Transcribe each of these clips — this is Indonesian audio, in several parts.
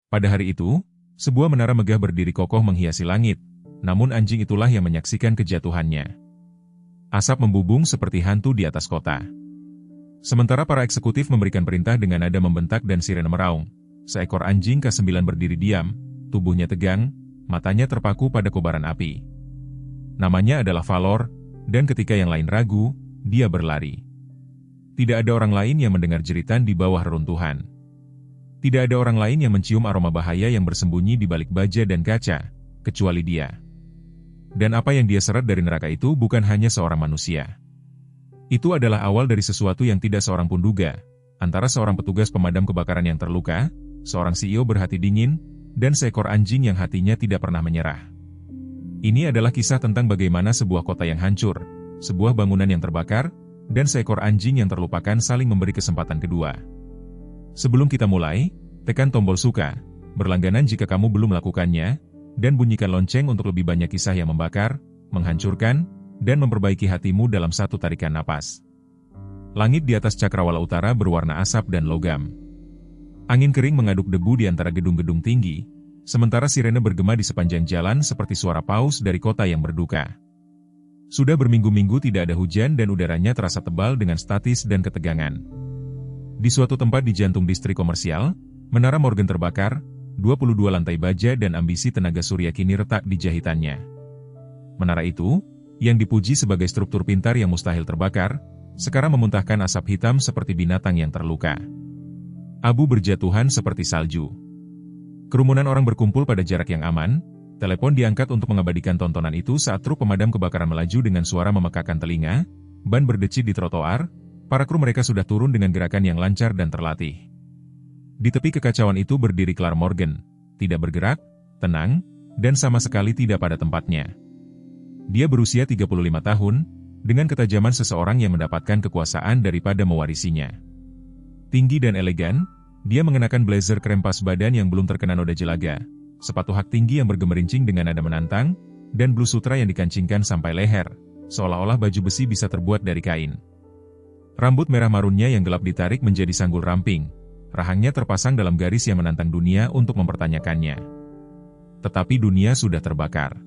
Pada hari itu, sebuah menara megah berdiri kokoh menghiasi langit, namun anjing itulah yang menyaksikan kejatuhannya. Asap membubung seperti hantu di atas kota. Sementara para eksekutif memberikan perintah dengan nada membentak dan sirene meraung, seekor anjing K9 berdiri diam, tubuhnya tegang, matanya terpaku pada kobaran api. Namanya adalah Valor, dan ketika yang lain ragu, dia berlari. Tidak ada orang lain yang mendengar jeritan di bawah reruntuhan. Tidak ada orang lain yang mencium aroma bahaya yang bersembunyi di balik baja dan kaca, kecuali dia. Dan apa yang dia seret dari neraka itu bukan hanya seorang manusia. Itu adalah awal dari sesuatu yang tidak seorang pun duga, antara seorang petugas pemadam kebakaran yang terluka, seorang CEO berhati dingin, dan seekor anjing yang hatinya tidak pernah menyerah. Ini adalah kisah tentang bagaimana sebuah kota yang hancur, sebuah bangunan yang terbakar, dan seekor anjing yang terlupakan saling memberi kesempatan kedua. Sebelum kita mulai, tekan tombol suka, berlangganan jika kamu belum melakukannya, dan bunyikan lonceng untuk lebih banyak kisah yang membakar, menghancurkan, dan memperbaiki hatimu dalam satu tarikan napas. Langit di atas cakrawala utara berwarna asap dan logam. Angin kering mengaduk debu di antara gedung-gedung tinggi, sementara sirene bergema di sepanjang jalan seperti suara paus dari kota yang berduka. Sudah berminggu-minggu tidak ada hujan dan udaranya terasa tebal dengan statis dan ketegangan. Di suatu tempat di jantung distrik komersial, menara Morgan terbakar, 22 lantai baja dan ambisi tenaga surya kini retak di jahitannya. Menara itu, yang dipuji sebagai struktur pintar yang mustahil terbakar, sekarang memuntahkan asap hitam seperti binatang yang terluka. Abu berjatuhan seperti salju. Kerumunan orang berkumpul pada jarak yang aman, telepon diangkat untuk mengabadikan tontonan itu saat truk pemadam kebakaran melaju dengan suara memekakan telinga, ban berdecit di trotoar, para kru mereka sudah turun dengan gerakan yang lancar dan terlatih. Di tepi kekacauan itu berdiri Clark Morgan, tidak bergerak, tenang, dan sama sekali tidak pada tempatnya. Dia berusia 35 tahun, dengan ketajaman seseorang yang mendapatkan kekuasaan daripada mewarisinya. Tinggi dan elegan, dia mengenakan blazer krem pas badan yang belum terkena noda jelaga, sepatu hak tinggi yang bergemerincing dengan nada menantang, dan blus sutra yang dikancingkan sampai leher, seolah-olah baju besi bisa terbuat dari kain. Rambut merah marunnya yang gelap ditarik menjadi sanggul ramping, rahangnya terpasang dalam garis yang menantang dunia untuk mempertanyakannya. Tetapi dunia sudah terbakar.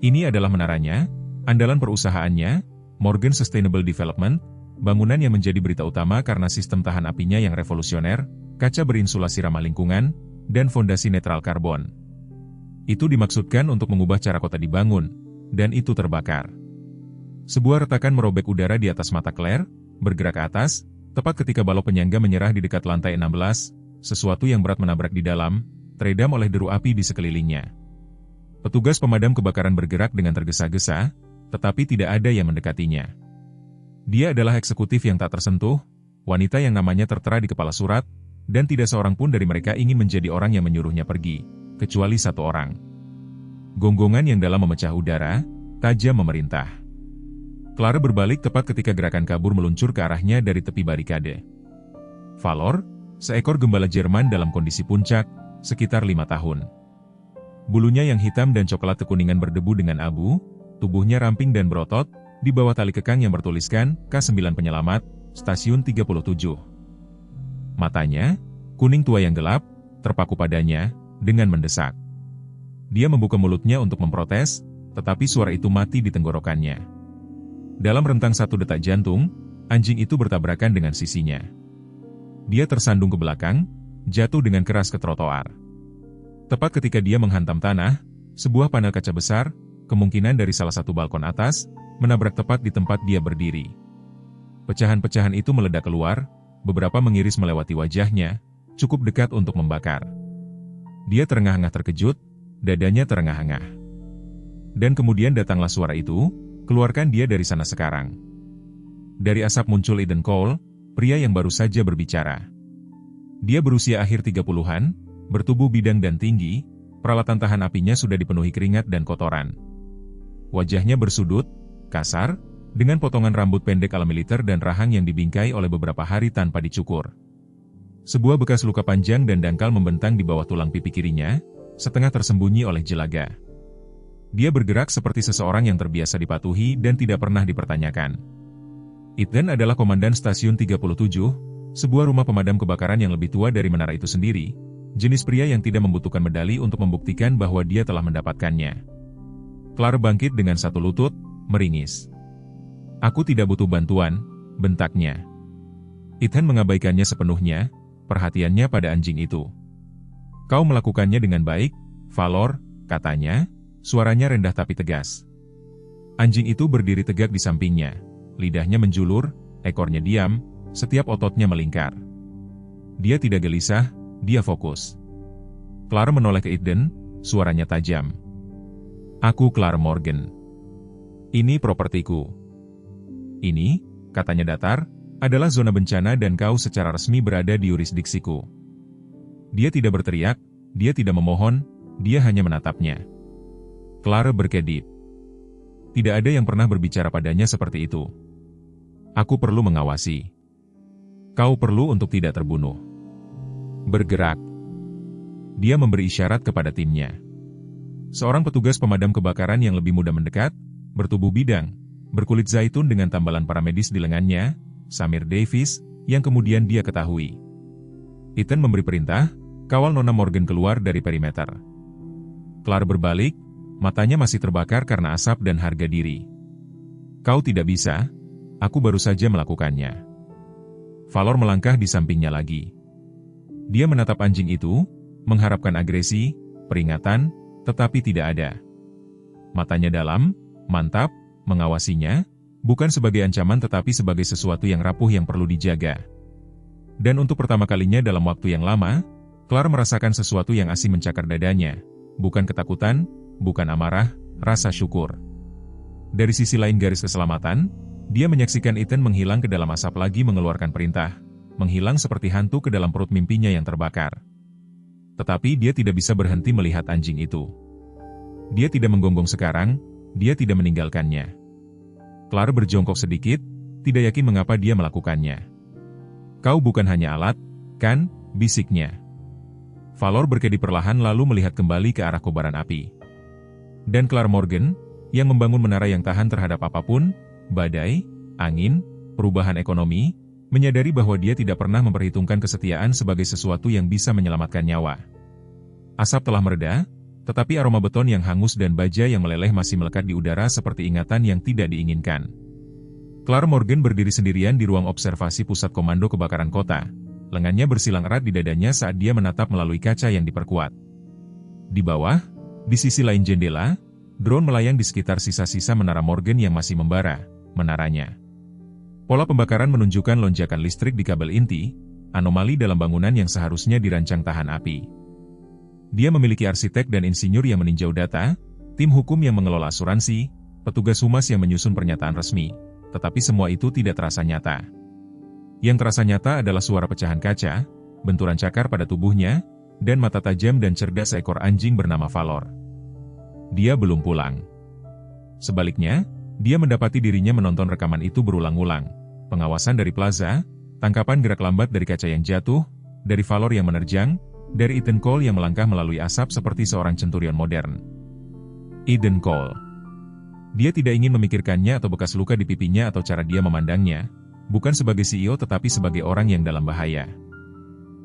Ini adalah menaranya, andalan perusahaannya, Morgan Sustainable Development, bangunan yang menjadi berita utama karena sistem tahan apinya yang revolusioner, kaca berinsulasi ramah lingkungan, dan fondasi netral karbon. Itu dimaksudkan untuk mengubah cara kota dibangun, dan itu terbakar. Sebuah retakan merobek udara di atas mata Claire, bergerak ke atas, tepat ketika balok penyangga menyerah di dekat lantai 16, sesuatu yang berat menabrak di dalam, teredam oleh deru api di sekelilingnya. Petugas pemadam kebakaran bergerak dengan tergesa-gesa, tetapi tidak ada yang mendekatinya. Dia adalah eksekutif yang tak tersentuh, wanita yang namanya tertera di kepala surat, dan tidak seorang pun dari mereka ingin menjadi orang yang menyuruhnya pergi, kecuali satu orang. Gonggongan yang dalam memecah udara, tajam memerintah. Clara berbalik tepat ketika gerakan kabur meluncur ke arahnya dari tepi barikade. Valor, seekor gembala Jerman dalam kondisi puncak, sekitar 5 tahun. Bulunya yang hitam dan coklat kekuningan berdebu dengan abu, tubuhnya ramping dan berotot, di bawah tali kekang yang bertuliskan K9 Penyelamat, Stasiun 37. Matanya, kuning tua yang gelap, terpaku padanya, dengan mendesak. Dia membuka mulutnya untuk memprotes, tetapi suara itu mati di tenggorokannya. Dalam rentang 1 detak jantung, anjing itu bertabrakan dengan sisinya. Dia tersandung ke belakang, jatuh dengan keras ke trotoar. Tepat ketika dia menghantam tanah, sebuah panel kaca besar, kemungkinan dari salah satu balkon atas, menabrak tepat di tempat dia berdiri. Pecahan-pecahan itu meledak keluar, beberapa mengiris melewati wajahnya, cukup dekat untuk membakar. Dia terengah-engah terkejut, dadanya terengah-engah. Dan kemudian datanglah suara itu, keluarkan dia dari sana sekarang. Dari asap muncul Eden Cole, pria yang baru saja berbicara. Dia berusia akhir 30-an, bertubuh bidang dan tinggi, peralatan tahan apinya sudah dipenuhi keringat dan kotoran. Wajahnya bersudut, kasar, dengan potongan rambut pendek ala militer dan rahang yang dibingkai oleh beberapa hari tanpa dicukur. Sebuah bekas luka panjang dan dangkal membentang di bawah tulang pipi kirinya, setengah tersembunyi oleh jelaga. Dia bergerak seperti seseorang yang terbiasa dipatuhi dan tidak pernah dipertanyakan. Eden adalah komandan Stasiun 37, sebuah rumah pemadam kebakaran yang lebih tua dari menara itu sendiri, Jenis pria yang tidak membutuhkan medali untuk membuktikan bahwa dia telah mendapatkannya. Clara bangkit dengan satu lutut, meringis. "Aku tidak butuh bantuan," bentaknya. Ethan mengabaikannya sepenuhnya, perhatiannya pada anjing itu. "Kau melakukannya dengan baik, Valor," katanya, suaranya rendah tapi tegas. Anjing itu berdiri tegak di sampingnya, lidahnya menjulur, ekornya diam, setiap ototnya melingkar. Dia tidak gelisah, dia fokus. Clara menoleh ke Ethan, suaranya tajam. "Aku Clara Morgan. Ini propertiku. Ini," katanya datar, "adalah zona bencana dan kau secara resmi berada di yurisdiksiku." Dia tidak berteriak, dia tidak memohon, dia hanya menatapnya. Clara berkedip. Tidak ada yang pernah berbicara padanya seperti itu. "Aku perlu mengawasi. Kau perlu untuk tidak terbunuh. Bergerak." Dia memberi isyarat kepada timnya. Seorang petugas pemadam kebakaran yang lebih muda mendekat, bertubuh bidang, berkulit zaitun dengan tambalan paramedis di lengannya, Samir Davis, yang kemudian dia ketahui. Ethan memberi perintah, "Kawal Nona Morgan keluar dari perimeter." Clara berbalik, matanya masih terbakar karena asap dan harga diri. "Kau tidak bisa, aku baru saja melakukannya." Valor melangkah di sampingnya lagi. Dia menatap anjing itu, mengharapkan agresi, peringatan, tetapi tidak ada. Matanya dalam, mantap, mengawasinya, bukan sebagai ancaman tetapi sebagai sesuatu yang rapuh yang perlu dijaga. Dan untuk pertama kalinya dalam waktu yang lama, Clara merasakan sesuatu yang asing mencakar dadanya, bukan ketakutan, bukan amarah, rasa syukur. Dari sisi lain garis keselamatan, dia menyaksikan Ethan menghilang ke dalam asap lagi mengeluarkan perintah, menghilang seperti hantu ke dalam perut mimpinya yang terbakar. Tetapi dia tidak bisa berhenti melihat anjing itu. Dia tidak menggonggong sekarang, dia tidak meninggalkannya. Clara berjongkok sedikit, tidak yakin mengapa dia melakukannya. "Kau bukan hanya alat, kan?" bisiknya. Valor berkedip perlahan lalu melihat kembali ke arah kobaran api. Dan Clara Morgan, yang membangun menara yang tahan terhadap apapun, badai, angin, perubahan ekonomi, menyadari bahwa dia tidak pernah memperhitungkan kesetiaan sebagai sesuatu yang bisa menyelamatkan nyawa. Asap telah mereda, tetapi aroma beton yang hangus dan baja yang meleleh masih melekat di udara seperti ingatan yang tidak diinginkan. Clara Morgan berdiri sendirian di ruang observasi pusat komando kebakaran kota. Lengannya bersilang erat di dadanya saat dia menatap melalui kaca yang diperkuat. Di bawah, di sisi lain jendela, drone melayang di sekitar sisa-sisa menara Morgan yang masih membara, menaranya. Pola pembakaran menunjukkan lonjakan listrik di kabel inti, anomali dalam bangunan yang seharusnya dirancang tahan api. Dia memiliki arsitek dan insinyur yang meninjau data, tim hukum yang mengelola asuransi, petugas humas yang menyusun pernyataan resmi, tetapi semua itu tidak terasa nyata. Yang terasa nyata adalah suara pecahan kaca, benturan cakar pada tubuhnya, dan mata tajam dan cerdas seekor anjing bernama Valor. Dia belum pulang. Sebaliknya, dia mendapati dirinya menonton rekaman itu berulang-ulang. Pengawasan dari plaza, tangkapan gerak lambat dari kaca yang jatuh, dari Valor yang menerjang, dari Ethan Cole yang melangkah melalui asap seperti seorang centurion modern. Ethan Cole. Dia tidak ingin memikirkannya atau bekas luka di pipinya atau cara dia memandangnya, bukan sebagai CEO tetapi sebagai orang yang dalam bahaya.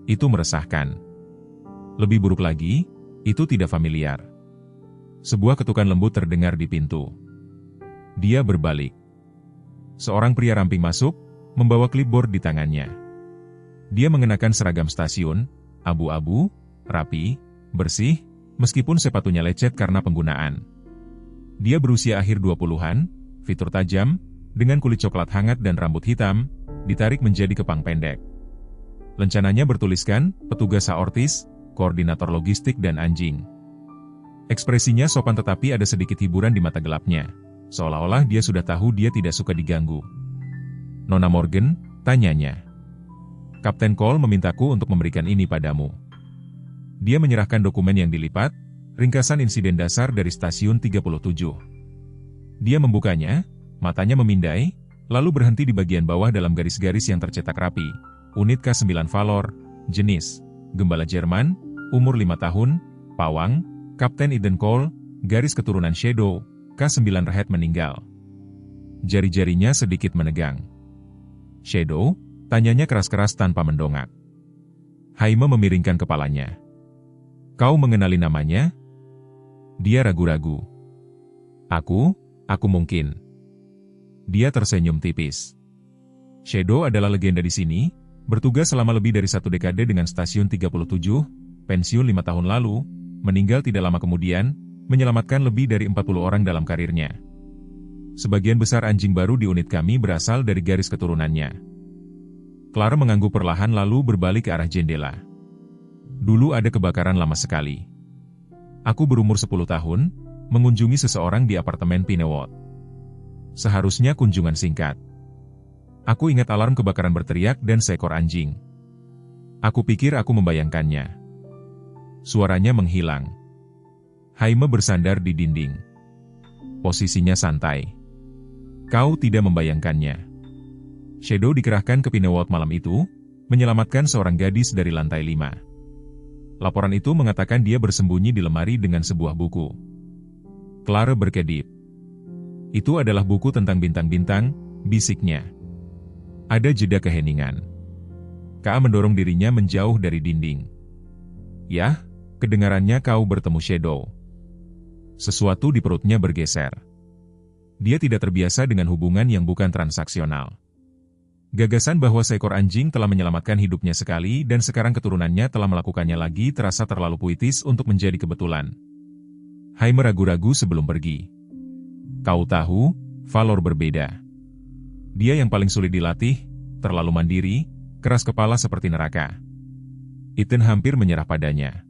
Itu meresahkan. Lebih buruk lagi, itu tidak familiar. Sebuah ketukan lembut terdengar di pintu. Dia berbalik. Seorang pria ramping masuk, membawa clipboard di tangannya. Dia mengenakan seragam stasiun, abu-abu, rapi, bersih, meskipun sepatunya lecet karena penggunaan. Dia berusia akhir 20-an, fitur tajam, dengan kulit coklat hangat dan rambut hitam, ditarik menjadi kepang pendek. Lencananya bertuliskan, petugas aortis, koordinator logistik dan anjing. Ekspresinya sopan tetapi ada sedikit hiburan di mata gelapnya, seolah-olah dia sudah tahu dia tidak suka diganggu. "Nona Morgan?" tanyanya. "Kapten Cole memintaku untuk memberikan ini padamu." Dia menyerahkan dokumen yang dilipat, ringkasan insiden dasar dari stasiun 37. Dia membukanya, matanya memindai, lalu berhenti di bagian bawah dalam garis-garis yang tercetak rapi. Unit K9 Valor, jenis, gembala Jerman, umur 5 tahun, pawang, Kapten Ethan Cole, garis keturunan Shadow, K9 Rehat meninggal. Jari-jarinya sedikit menegang. "Shadow?" tanyanya keras-keras tanpa mendongak. Haime memiringkan kepalanya. Kau mengenali namanya? Dia ragu-ragu. Aku mungkin. Dia tersenyum tipis. Shadow adalah legenda di sini, bertugas selama lebih dari 1 dekade dengan Stasiun 37, pensiun 5 tahun lalu, meninggal tidak lama kemudian, menyelamatkan lebih dari 40 orang dalam karirnya. Sebagian besar anjing baru di unit kami berasal dari garis keturunannya. Clara mengangguk perlahan lalu berbalik ke arah jendela. Dulu ada kebakaran lama sekali. Aku berumur 10 tahun, mengunjungi seseorang di apartemen Pinewood. Seharusnya kunjungan singkat. Aku ingat alarm kebakaran berteriak dan seekor anjing. Aku pikir aku membayangkannya. Suaranya menghilang. Jaime bersandar di dinding. Posisinya santai. Kau tidak membayangkannya. Shadow dikerahkan ke Pinewood malam itu, menyelamatkan seorang gadis dari lantai 5. Laporan itu mengatakan dia bersembunyi di lemari dengan sebuah buku. Clara berkedip. Itu adalah buku tentang bintang-bintang, bisiknya. Ada jeda keheningan. Ka mendorong dirinya menjauh dari dinding. Yah, kedengarannya kau bertemu Shadow. Sesuatu di perutnya bergeser. Dia tidak terbiasa dengan hubungan yang bukan transaksional. Gagasan bahwa seekor anjing telah menyelamatkan hidupnya sekali dan sekarang keturunannya telah melakukannya lagi terasa terlalu puitis untuk menjadi kebetulan. Jaime ragu-ragu sebelum pergi. Kau tahu, Valor berbeda. Dia yang paling sulit dilatih, terlalu mandiri, keras kepala seperti neraka. Ethan hampir menyerah padanya.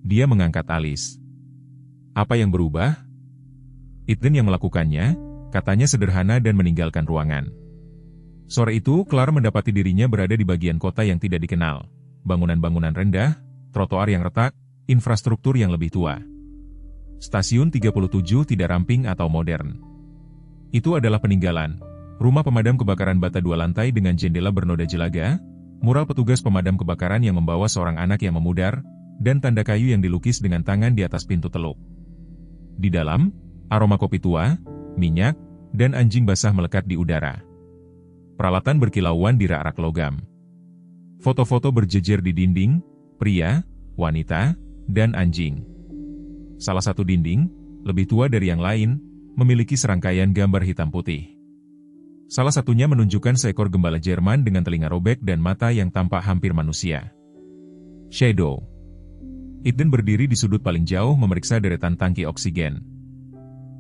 Dia mengangkat alis. Apa yang berubah? Ethan yang melakukannya, katanya sederhana dan meninggalkan ruangan. Sore itu, Clara mendapati dirinya berada di bagian kota yang tidak dikenal. Bangunan-bangunan rendah, trotoar yang retak, infrastruktur yang lebih tua. Stasiun 37 tidak ramping atau modern. Itu adalah peninggalan. Rumah pemadam kebakaran bata 2 lantai dengan jendela bernoda jelaga, mural petugas pemadam kebakaran yang membawa seorang anak yang memudar, dan tanda kayu yang dilukis dengan tangan di atas pintu teluk. Di dalam, aroma kopi tua, minyak, dan anjing basah melekat di udara. Peralatan berkilauan di rak-rak logam. Foto-foto berjejer di dinding, pria, wanita, dan anjing. Salah satu dinding, lebih tua dari yang lain, memiliki serangkaian gambar hitam putih. Salah satunya menunjukkan seekor gembala Jerman dengan telinga robek dan mata yang tampak hampir manusia. Shadow. Ethan berdiri di sudut paling jauh memeriksa deretan tangki oksigen.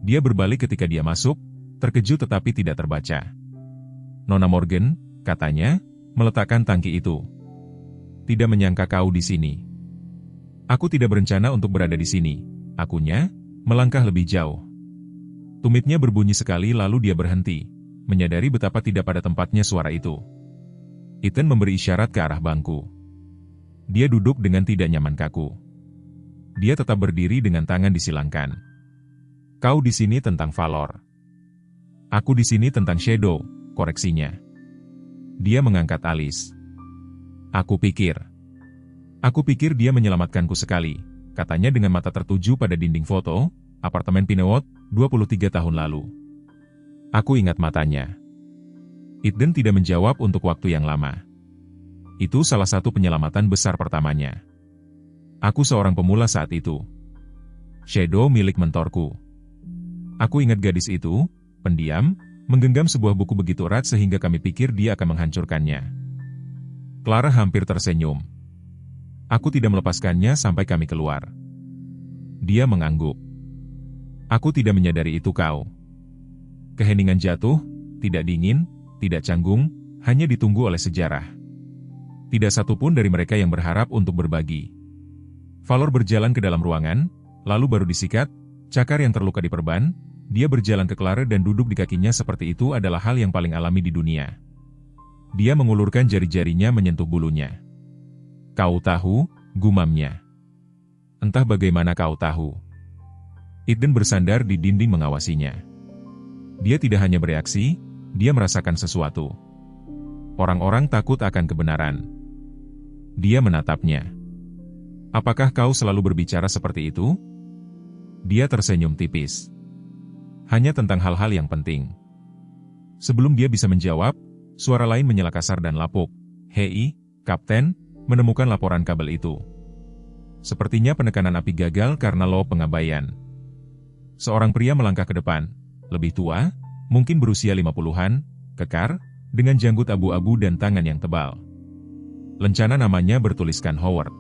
Dia berbalik ketika dia masuk, terkejut tetapi tidak terbaca. Nona Morgan, katanya, meletakkan tangki itu. Tidak menyangka kau di sini. Aku tidak berencana untuk berada di sini. Akunya, melangkah lebih jauh. Tumitnya berbunyi sekali lalu dia berhenti, menyadari betapa tidak pada tempatnya suara itu. Ethan memberi isyarat ke arah bangku. Dia duduk dengan tidak nyaman kaku. Dia tetap berdiri dengan tangan disilangkan. Kau di sini tentang Valor. Aku di sini tentang Shadow. Koreksinya. Dia mengangkat alis. Aku pikir dia menyelamatkanku sekali, katanya dengan mata tertuju pada dinding foto, apartemen Pinewood, 23 tahun lalu. Aku ingat matanya. Ethan tidak menjawab untuk waktu yang lama. Itu salah satu penyelamatan besar pertamanya. Aku seorang pemula saat itu. Shadow milik mentorku. Aku ingat gadis itu, pendiam, menggenggam sebuah buku begitu erat sehingga kami pikir dia akan menghancurkannya. Clara hampir tersenyum. Aku tidak melepaskannya sampai kami keluar. Dia mengangguk. Aku tidak menyadari itu kau. Keheningan jatuh, tidak dingin, tidak canggung, hanya ditunggu oleh sejarah. Tidak satupun dari mereka yang berharap untuk berbagi. Valor berjalan ke dalam ruangan, lalu baru disikat, cakar yang terluka diperban. Dia berjalan ke Clara dan duduk di kakinya seperti itu adalah hal yang paling alami di dunia. Dia mengulurkan jari-jarinya menyentuh bulunya. Kau tahu, gumamnya. Entah bagaimana kau tahu. Ethan bersandar di dinding mengawasinya. Dia tidak hanya bereaksi, dia merasakan sesuatu. Orang-orang takut akan kebenaran. Dia menatapnya. Apakah kau selalu berbicara seperti itu? Dia tersenyum tipis. Hanya tentang hal-hal yang penting. Sebelum dia bisa menjawab, suara lain menyela kasar dan lapuk. Hei, Kapten, menemukan laporan kabel itu. Sepertinya penekanan api gagal karena low pengabaian. Seorang pria melangkah ke depan, lebih tua, mungkin berusia 50-an, kekar, dengan janggut abu-abu dan tangan yang tebal. Lencana namanya bertuliskan Howard.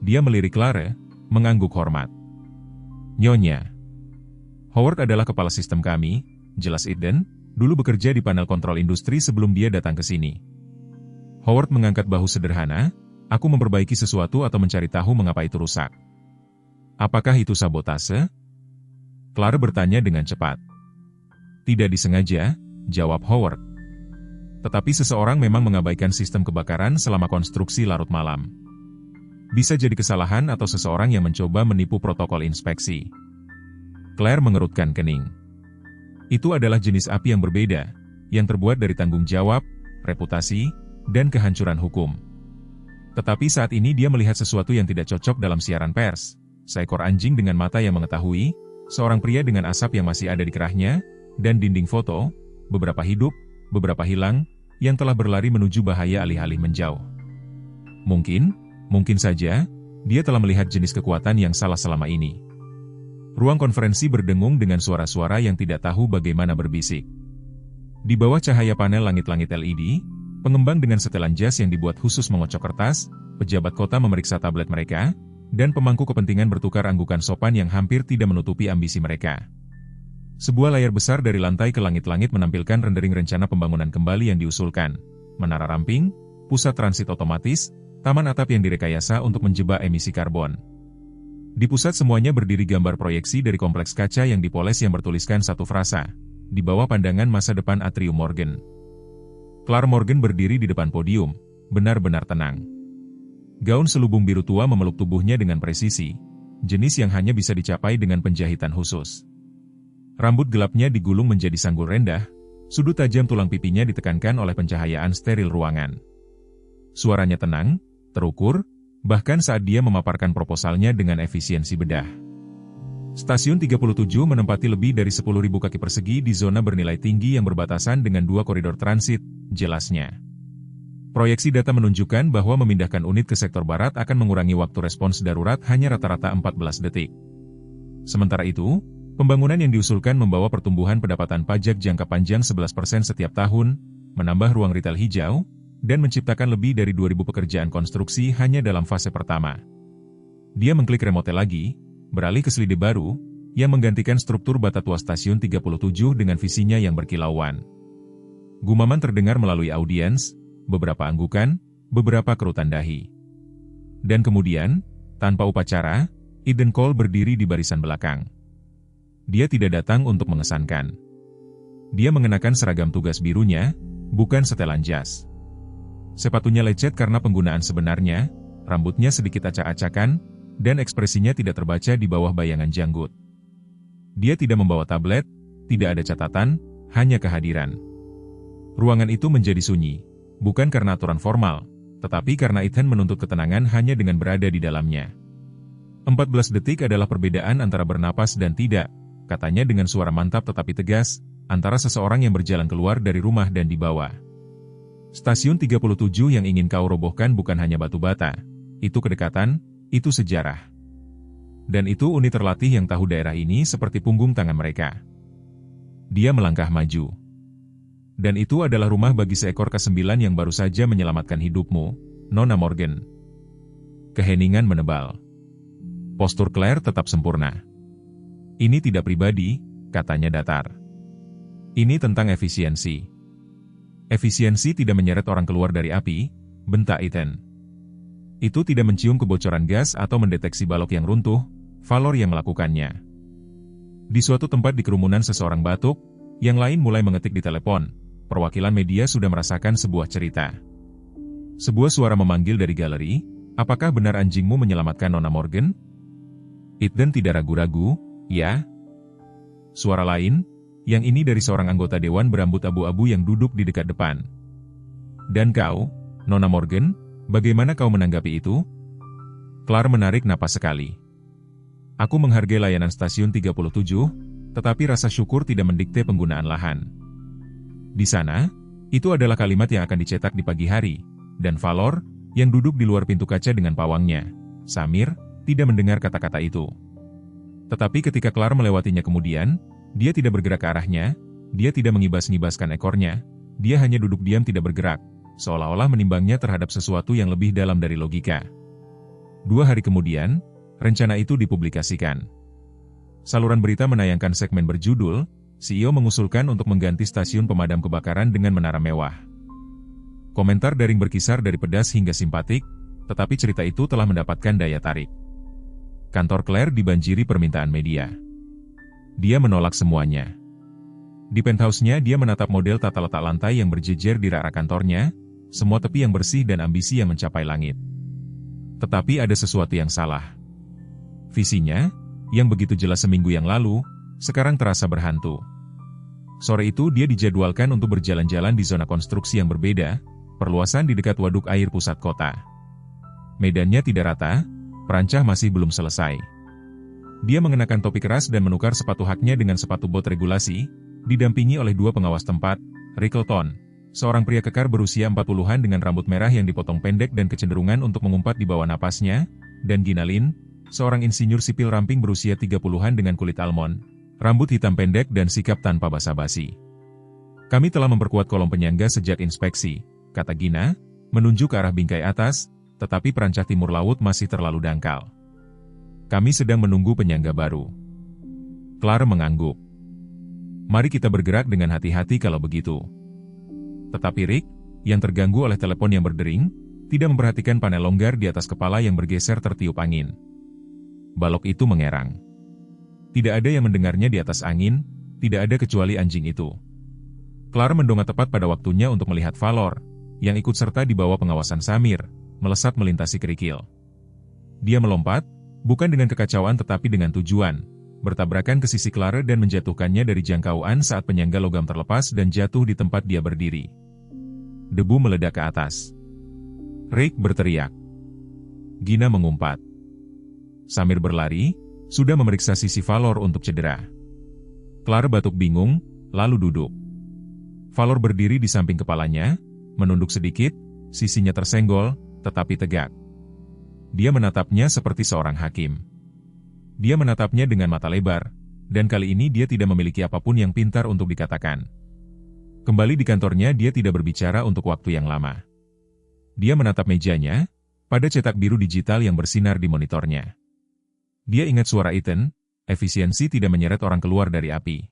Dia melirik Claire, mengangguk hormat. "Nyonya, Howard adalah kepala sistem kami," jelas Eden, dulu bekerja di panel kontrol industri sebelum dia datang ke sini. Howard mengangkat bahu sederhana, "Aku memperbaiki sesuatu atau mencari tahu mengapa itu rusak." "Apakah itu sabotase?" Claire bertanya dengan cepat. "Tidak disengaja," jawab Howard. "Tetapi seseorang memang mengabaikan sistem kebakaran selama konstruksi larut malam. Bisa jadi kesalahan atau seseorang yang mencoba menipu protokol inspeksi." Claire mengerutkan kening. Itu adalah jenis api yang berbeda, yang terbuat dari tanggung jawab, reputasi, dan kehancuran hukum. Tetapi saat ini dia melihat sesuatu yang tidak cocok dalam siaran pers. Seekor anjing dengan mata yang mengetahui, seorang pria dengan asap yang masih ada di kerahnya, dan dinding foto, beberapa hidup, beberapa hilang, yang telah berlari menuju bahaya alih-alih menjauh. Mungkin saja, dia telah melihat jenis kekuatan yang salah selama ini. Ruang konferensi berdengung dengan suara-suara yang tidak tahu bagaimana berbisik. Di bawah cahaya panel langit-langit LED, pengembang dengan setelan jas yang dibuat khusus mengocok kertas, pejabat kota memeriksa tablet mereka, dan pemangku kepentingan bertukar anggukan sopan yang hampir tidak menutupi ambisi mereka. Sebuah layar besar dari lantai ke langit-langit menampilkan rendering rencana pembangunan kembali yang diusulkan, menara ramping, pusat transit otomatis, taman atap yang direkayasa untuk menjebak emisi karbon. Di pusat semuanya berdiri gambar proyeksi dari kompleks kaca yang dipoles yang bertuliskan satu frasa, di bawah pandangan masa depan Atrium Morgan. Claire Morgan berdiri di depan podium, benar-benar tenang. Gaun selubung biru tua memeluk tubuhnya dengan presisi, jenis yang hanya bisa dicapai dengan penjahitan khusus. Rambut gelapnya digulung menjadi sanggul rendah, sudut tajam tulang pipinya ditekankan oleh pencahayaan steril ruangan. Suaranya tenang, terukur, bahkan saat dia memaparkan proposalnya dengan efisiensi bedah. Stasiun 37 menempati lebih dari 10.000 kaki persegi di zona bernilai tinggi yang berbatasan dengan dua koridor transit, jelasnya. Proyeksi data menunjukkan bahwa memindahkan unit ke sektor barat akan mengurangi waktu respons darurat hanya rata-rata 14 detik. Sementara itu, pembangunan yang diusulkan membawa pertumbuhan pendapatan pajak jangka panjang 11% setiap tahun, menambah ruang retail hijau, dan menciptakan lebih dari 2.000 pekerjaan konstruksi hanya dalam fase pertama. Dia mengklik remote lagi, beralih ke selide baru, yang menggantikan struktur bata tua stasiun 37 dengan visinya yang berkilauan. Gumaman terdengar melalui audiens, beberapa anggukan, beberapa kerutan dahi. Dan kemudian, tanpa upacara, Eden Cole berdiri di barisan belakang. Dia tidak datang untuk mengesankan. Dia mengenakan seragam tugas birunya, bukan setelan jas. Sepatunya lecet karena penggunaan sebenarnya, rambutnya sedikit acak-acakan, dan ekspresinya tidak terbaca di bawah bayangan janggut. Dia tidak membawa tablet, tidak ada catatan, hanya kehadiran. Ruangan itu menjadi sunyi, bukan karena aturan formal, tetapi karena Ethan menuntut ketenangan hanya dengan berada di dalamnya. 14 detik adalah perbedaan antara bernapas dan tidak, katanya dengan suara mantap tetapi tegas, antara seseorang yang berjalan keluar dari rumah dan di bawah. Stasiun 37 yang ingin kau robohkan bukan hanya batu bata, itu kedekatan, itu sejarah. Dan itu unit terlatih yang tahu daerah ini seperti punggung tangan mereka. Dia melangkah maju. Dan itu adalah rumah bagi seekor K9 yang baru saja menyelamatkan hidupmu, Nona Morgan. Keheningan menebal. Postur Claire tetap sempurna. Ini tidak pribadi, katanya datar. Ini tentang efisiensi. Efisiensi tidak menyeret orang keluar dari api, bentak Ethan. Itu tidak mencium kebocoran gas atau mendeteksi balok yang runtuh, Valor yang melakukannya. Di suatu tempat di kerumunan seseorang batuk, yang lain mulai mengetik di telepon, perwakilan media sudah merasakan sebuah cerita. Sebuah suara memanggil dari galeri, apakah benar anjingmu menyelamatkan Nona Morgan? Ethan tidak ragu-ragu, ya. Suara lain, yang ini dari seorang anggota dewan berambut abu-abu yang duduk di dekat depan. Dan kau, Nona Morgan, bagaimana kau menanggapi itu? Claire menarik napas sekali. Aku menghargai layanan stasiun 37, tetapi rasa syukur tidak mendikte penggunaan lahan. Di sana, itu adalah kalimat yang akan dicetak di pagi hari, dan Valor, yang duduk di luar pintu kaca dengan pawangnya, Samir tidak mendengar kata-kata itu. Tetapi ketika Clara melewatinya kemudian, dia tidak bergerak ke arahnya, dia tidak mengibas-ngibaskan ekornya, dia hanya duduk diam tidak bergerak, seolah-olah menimbangnya terhadap sesuatu yang lebih dalam dari logika. 2 hari kemudian, rencana itu dipublikasikan. Saluran berita menayangkan segmen berjudul, CEO mengusulkan untuk mengganti stasiun pemadam kebakaran dengan menara mewah. Komentar daring berkisar dari pedas hingga simpatik, tetapi cerita itu telah mendapatkan daya tarik. Kantor Claire dibanjiri permintaan media. Dia menolak semuanya. Di penthouse-nya dia menatap model tata letak lantai yang berjejer di rak kantornya, semua tepi yang bersih dan ambisi yang mencapai langit. Tetapi ada sesuatu yang salah. Visinya, yang begitu jelas seminggu yang lalu, sekarang terasa berhantu. Sore itu dia dijadwalkan untuk berjalan-jalan di zona konstruksi yang berbeda, perluasan di dekat waduk air pusat kota. Medannya tidak rata, perancah masih belum selesai. Dia mengenakan topi keras dan menukar sepatu haknya dengan sepatu bot regulasi, didampingi oleh 2 pengawas tempat, Rickleton, seorang pria kekar berusia 40-an dengan rambut merah yang dipotong pendek dan kecenderungan untuk mengumpat di bawah napasnya, dan Gina Lin, seorang insinyur sipil ramping berusia 30-an dengan kulit almond, rambut hitam pendek dan sikap tanpa basa-basi. Kami telah memperkuat kolom penyangga sejak inspeksi, kata Gina, menunjuk ke arah bingkai atas, tetapi perancah timur laut masih terlalu dangkal. Kami sedang menunggu penyangga baru. Clara mengangguk. Mari kita bergerak dengan hati-hati kalau begitu. Tetapi Rick, yang terganggu oleh telepon yang berdering, tidak memperhatikan panel longgar di atas kepala yang bergeser tertiup angin. Balok itu mengerang. Tidak ada yang mendengarnya di atas angin, tidak ada kecuali anjing itu. Clara mendongak tepat pada waktunya untuk melihat Valor, yang ikut serta di bawah pengawasan Samir, melesat melintasi kerikil. Dia melompat, bukan dengan kekacauan tetapi dengan tujuan, bertabrakan ke sisi Clara dan menjatuhkannya dari jangkauan saat penyangga logam terlepas dan jatuh di tempat dia berdiri. Debu meledak ke atas. Rick berteriak. Gina mengumpat. Samir berlari, sudah memeriksa sisi Valor untuk cedera. Clara batuk bingung, lalu duduk. Valor berdiri di samping kepalanya, menunduk sedikit, sisinya tersenggol, tetapi tegak. Dia menatapnya seperti seorang hakim. Dia menatapnya dengan mata lebar, dan kali ini dia tidak memiliki apapun yang pintar untuk dikatakan. Kembali di kantornya dia tidak berbicara untuk waktu yang lama. Dia menatap mejanya, pada cetak biru digital yang bersinar di monitornya. Dia ingat suara Ethan, efisiensi tidak menyeret orang keluar dari api.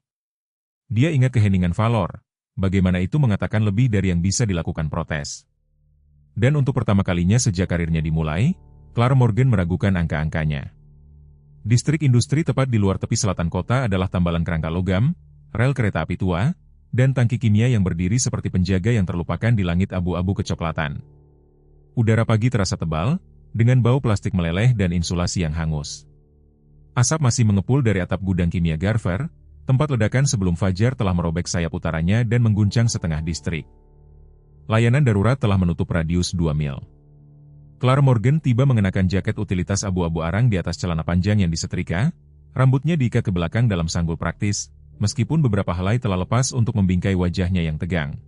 Dia ingat keheningan Valor, bagaimana itu mengatakan lebih dari yang bisa dilakukan protes. Dan untuk pertama kalinya sejak karirnya dimulai, Clara Morgan meragukan angka-angkanya. Distrik industri tepat di luar tepi selatan kota adalah tambalan kerangka logam, rel kereta api tua, dan tangki kimia yang berdiri seperti penjaga yang terlupakan di langit abu-abu kecoklatan. Udara pagi terasa tebal, dengan bau plastik meleleh dan insulasi yang hangus. Asap masih mengepul dari atap gudang kimia Garver, tempat ledakan sebelum fajar telah merobek sayap utaranya dan mengguncang setengah distrik. Layanan darurat telah menutup radius 2 mil. Clara Morgan tiba mengenakan jaket utilitas abu-abu arang di atas celana panjang yang disetrika, rambutnya diikat ke belakang dalam sanggul praktis, meskipun beberapa helai telah lepas untuk membingkai wajahnya yang tegang.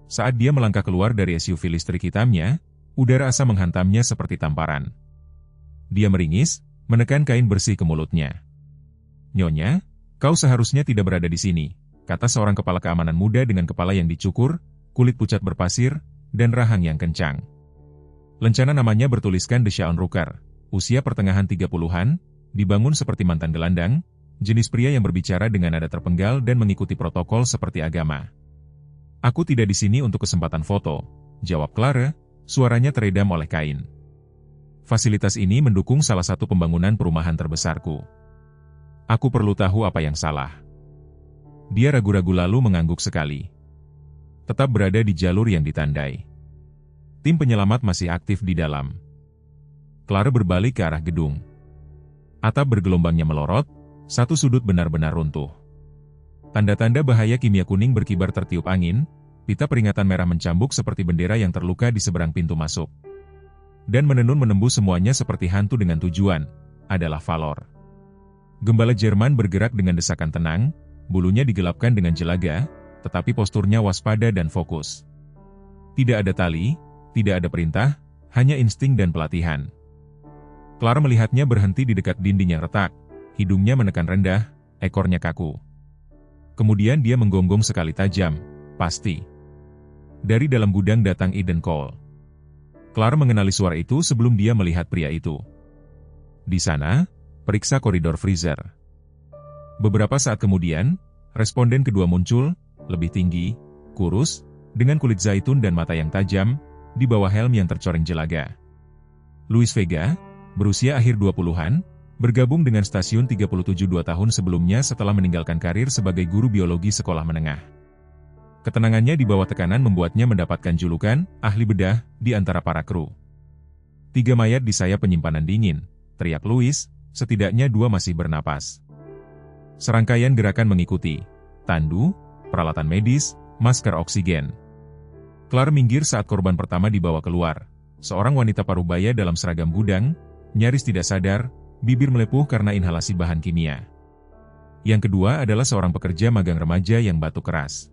Saat dia melangkah keluar dari SUV listrik hitamnya, udara asam menghantamnya seperti tamparan. Dia meringis, menekan kain bersih ke mulutnya. "Nyonya, kau seharusnya tidak berada di sini," kata seorang kepala keamanan muda dengan kepala yang dicukur, kulit pucat berpasir, dan rahang yang kencang. Lencana namanya bertuliskan The Shaun Rooker, usia pertengahan 30-an, dibangun seperti mantan gelandang, jenis pria yang berbicara dengan nada terpenggal dan mengikuti protokol seperti agama. "Aku tidak di sini untuk kesempatan foto," jawab Clara, suaranya teredam oleh kain. "Fasilitas ini mendukung salah satu pembangunan perumahan terbesarku. Aku perlu tahu apa yang salah." Dia ragu-ragu lalu mengangguk sekali. Tetap berada di jalur yang ditandai. Tim penyelamat masih aktif di dalam. Clara berbalik ke arah gedung. Atap bergelombangnya melorot, satu sudut benar-benar runtuh. Tanda-tanda bahaya kimia kuning berkibar tertiup angin, pita peringatan merah mencambuk seperti bendera yang terluka di seberang pintu masuk. Dan menenun menembus semuanya seperti hantu dengan tujuan, adalah Valor. Gembala Jerman bergerak dengan desakan tenang, bulunya digelapkan dengan jelaga, tetapi posturnya waspada dan fokus. Tidak ada tali, tidak ada perintah, hanya insting dan pelatihan. Clara melihatnya berhenti di dekat dinding yang retak, hidungnya menekan rendah, ekornya kaku. Kemudian dia menggonggong sekali tajam, pasti. Dari dalam gudang datang Eden Cole. Clara mengenali suara itu sebelum dia melihat pria itu. Di sana, periksa koridor freezer. Beberapa saat kemudian, responden kedua muncul, lebih tinggi, kurus, dengan kulit zaitun dan mata yang tajam, di bawah helm yang tercoreng jelaga. Luis Vega, berusia akhir 20-an, bergabung dengan stasiun 37 2 tahun sebelumnya setelah meninggalkan karir sebagai guru biologi sekolah menengah. Ketenangannya di bawah tekanan membuatnya mendapatkan julukan ahli bedah di antara para kru. 3 mayat di sayap penyimpanan dingin, teriak Luis, setidaknya 2 masih bernapas. Serangkaian gerakan mengikuti, tandu, peralatan medis, masker oksigen. Clara minggir saat korban pertama dibawa keluar, seorang wanita parubaya dalam seragam gudang, nyaris tidak sadar, bibir melepuh karena inhalasi bahan kimia. Yang kedua adalah seorang pekerja magang remaja yang batuk keras.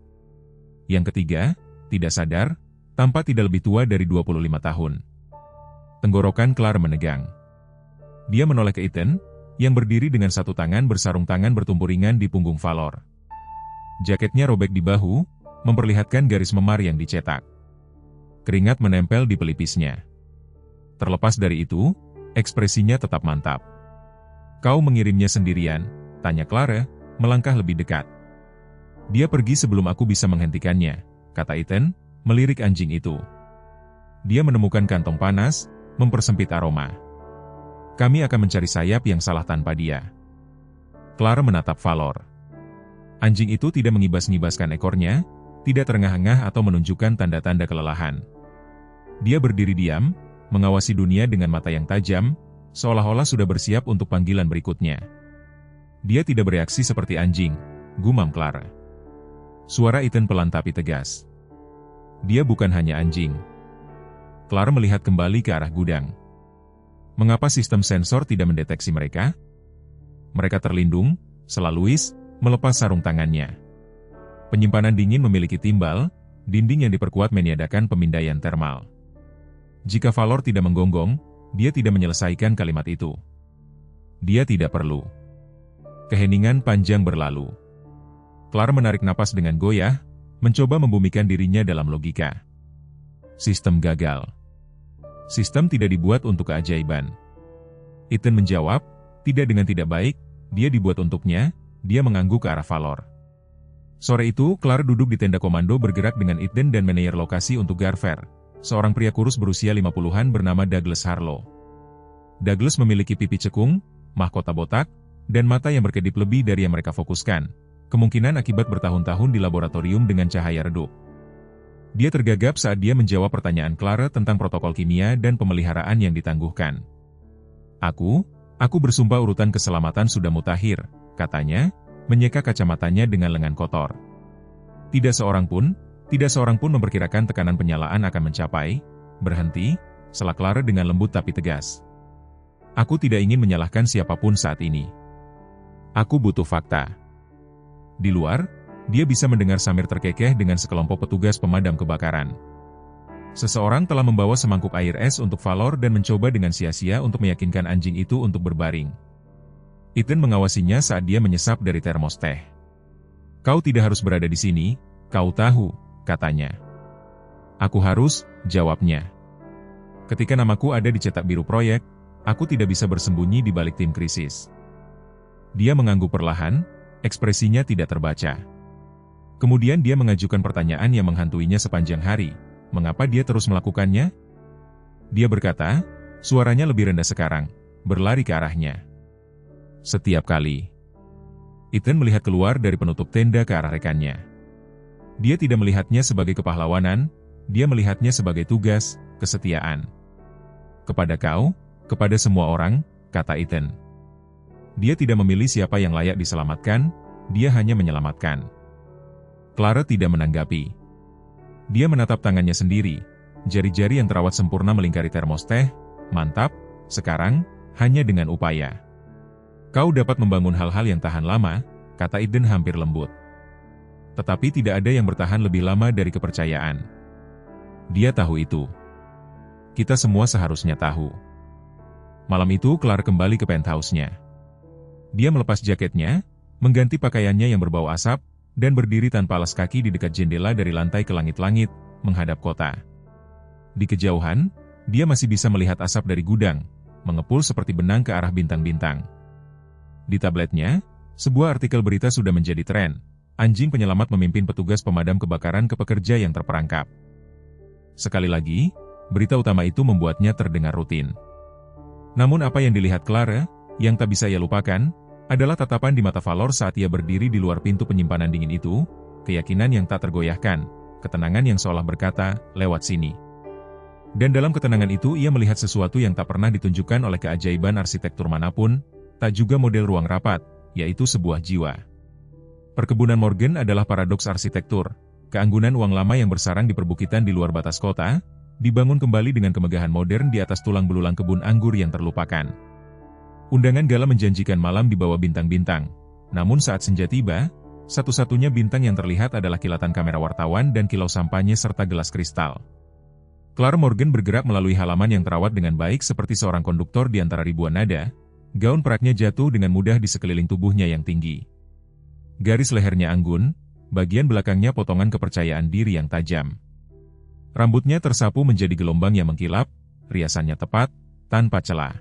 Yang ketiga, tidak sadar, tampak tidak lebih tua dari 25 tahun. Tenggorokan Clara menegang. Dia menoleh ke Ethan, yang berdiri dengan satu tangan bersarung tangan bertumpu ringan di punggung Valor. Jaketnya robek di bahu, memperlihatkan garis memar yang dicetak. Keringat menempel di pelipisnya. Terlepas dari itu, ekspresinya tetap mantap. "Kau mengirimnya sendirian?" tanya Clara, melangkah lebih dekat. "Dia pergi sebelum aku bisa menghentikannya," kata Ethan, melirik anjing itu. Dia menemukan kantong panas, mempersempit aroma. "Kami akan mencari sayap yang salah tanpa dia." Clara menatap Valor. Anjing itu tidak mengibas-ngibaskan ekornya, tidak terengah-engah atau menunjukkan tanda-tanda kelelahan. Dia berdiri diam, mengawasi dunia dengan mata yang tajam, seolah-olah sudah bersiap untuk panggilan berikutnya. "Dia tidak bereaksi seperti anjing," gumam Clara. Suara Ethan pelan tapi tegas. "Dia bukan hanya anjing." Clara melihat kembali ke arah gudang. Mengapa sistem sensor tidak mendeteksi mereka? Mereka terlindung, setelah Luis melepas sarung tangannya. Penyimpanan dingin memiliki timbal, dinding yang diperkuat meniadakan pemindaian termal. Jika Valor tidak menggonggong, dia tidak menyelesaikan kalimat itu. Dia tidak perlu. Keheningan panjang berlalu. Clara menarik napas dengan goyah, mencoba membumikan dirinya dalam logika. Sistem gagal. Sistem tidak dibuat untuk keajaiban. Ethan menjawab, tidak dengan tidak baik, dia dibuat untuknya. Dia mengangguk ke arah Valor. Sore itu, Clara duduk di tenda komando bergerak dengan Ethan dan manajer lokasi untuk Garver, seorang pria kurus berusia 50-an bernama Douglas Harlow. Douglas memiliki pipi cekung, mahkota botak, dan mata yang berkedip lebih dari yang mereka fokuskan, kemungkinan akibat bertahun-tahun di laboratorium dengan cahaya redup. Dia tergagap saat dia menjawab pertanyaan Clara tentang protokol kimia dan pemeliharaan yang ditangguhkan. Aku bersumpah urutan keselamatan sudah mutakhir, katanya, menyeka kacamatanya dengan lengan kotor. Tidak seorang pun memperkirakan tekanan penyalaan akan mencapai, berhenti, sela Clara dengan lembut tapi tegas. Aku tidak ingin menyalahkan siapapun saat ini. Aku butuh fakta. Di luar, dia bisa mendengar Samir terkekeh dengan sekelompok petugas pemadam kebakaran. Seseorang telah membawa semangkuk air es untuk Valor dan mencoba dengan sia-sia untuk meyakinkan anjing itu untuk berbaring. Ethan mengawasinya saat dia menyesap dari termos teh. Kau tidak harus berada di sini, kau tahu, katanya. Aku harus, jawabnya. Ketika namaku ada di cetak biru proyek, aku tidak bisa bersembunyi di balik tim krisis. Dia mengangguk perlahan, ekspresinya tidak terbaca. Kemudian dia mengajukan pertanyaan yang menghantuinya sepanjang hari. Mengapa dia terus melakukannya? Dia berkata, suaranya lebih rendah sekarang, berlari ke arahnya. Setiap kali. Ethan melihat keluar dari penutup tenda ke arah rekannya. Dia tidak melihatnya sebagai kepahlawanan, dia melihatnya sebagai tugas, kesetiaan. Kepada kau, kepada semua orang, kata Ethan. Dia tidak memilih siapa yang layak diselamatkan, dia hanya menyelamatkan. Clara tidak menanggapi. Dia menatap tangannya sendiri, jari-jari yang terawat sempurna melingkari termos teh, mantap, sekarang, hanya dengan upaya. Kau dapat membangun hal-hal yang tahan lama, kata Ethan hampir lembut. Tetapi tidak ada yang bertahan lebih lama dari kepercayaan. Dia tahu itu. Kita semua seharusnya tahu. Malam itu Clara kembali ke penthouse-nya. Dia melepas jaketnya, mengganti pakaiannya yang berbau asap, dan berdiri tanpa alas kaki di dekat jendela dari lantai ke langit-langit, menghadap kota. Di kejauhan, dia masih bisa melihat asap dari gudang, mengepul seperti benang ke arah bintang-bintang. Di tabletnya, sebuah artikel berita sudah menjadi tren. Anjing penyelamat memimpin petugas pemadam kebakaran ke pekerja yang terperangkap. Sekali lagi, berita utama itu membuatnya terdengar rutin. Namun apa yang dilihat Clara, yang tak bisa ia lupakan, adalah tatapan di mata Valor saat ia berdiri di luar pintu penyimpanan dingin itu, keyakinan yang tak tergoyahkan, ketenangan yang seolah berkata, lewat sini. Dan dalam ketenangan itu ia melihat sesuatu yang tak pernah ditunjukkan oleh keajaiban arsitektur manapun, tak juga model ruang rapat, yaitu sebuah jiwa. Perkebunan Morgan adalah paradoks arsitektur, keanggunan uang lama yang bersarang di perbukitan di luar batas kota, dibangun kembali dengan kemegahan modern di atas tulang belulang kebun anggur yang terlupakan. Undangan gala menjanjikan malam di bawah bintang-bintang, namun saat senja tiba, satu-satunya bintang yang terlihat adalah kilatan kamera wartawan dan kilau sampahnya serta gelas kristal. Clara Morgan bergerak melalui halaman yang terawat dengan baik seperti seorang konduktor di antara ribuan nada, gaun peraknya jatuh dengan mudah di sekeliling tubuhnya yang tinggi. Garis lehernya anggun, bagian belakangnya potongan kepercayaan diri yang tajam. Rambutnya tersapu menjadi gelombang yang mengkilap, riasannya tepat, tanpa celah.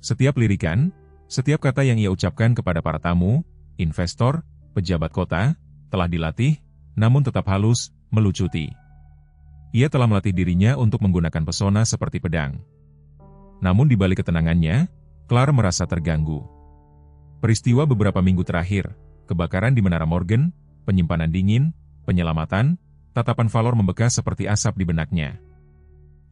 Setiap lirikan, setiap kata yang ia ucapkan kepada para tamu, investor, pejabat kota, telah dilatih, namun tetap halus, melucuti. Ia telah melatih dirinya untuk menggunakan pesona seperti pedang. Namun di balik ketenangannya, Clara merasa terganggu. Peristiwa beberapa minggu terakhir, kebakaran di Menara Morgan, penyimpanan dingin, penyelamatan, tatapan Valor membekas seperti asap di benaknya.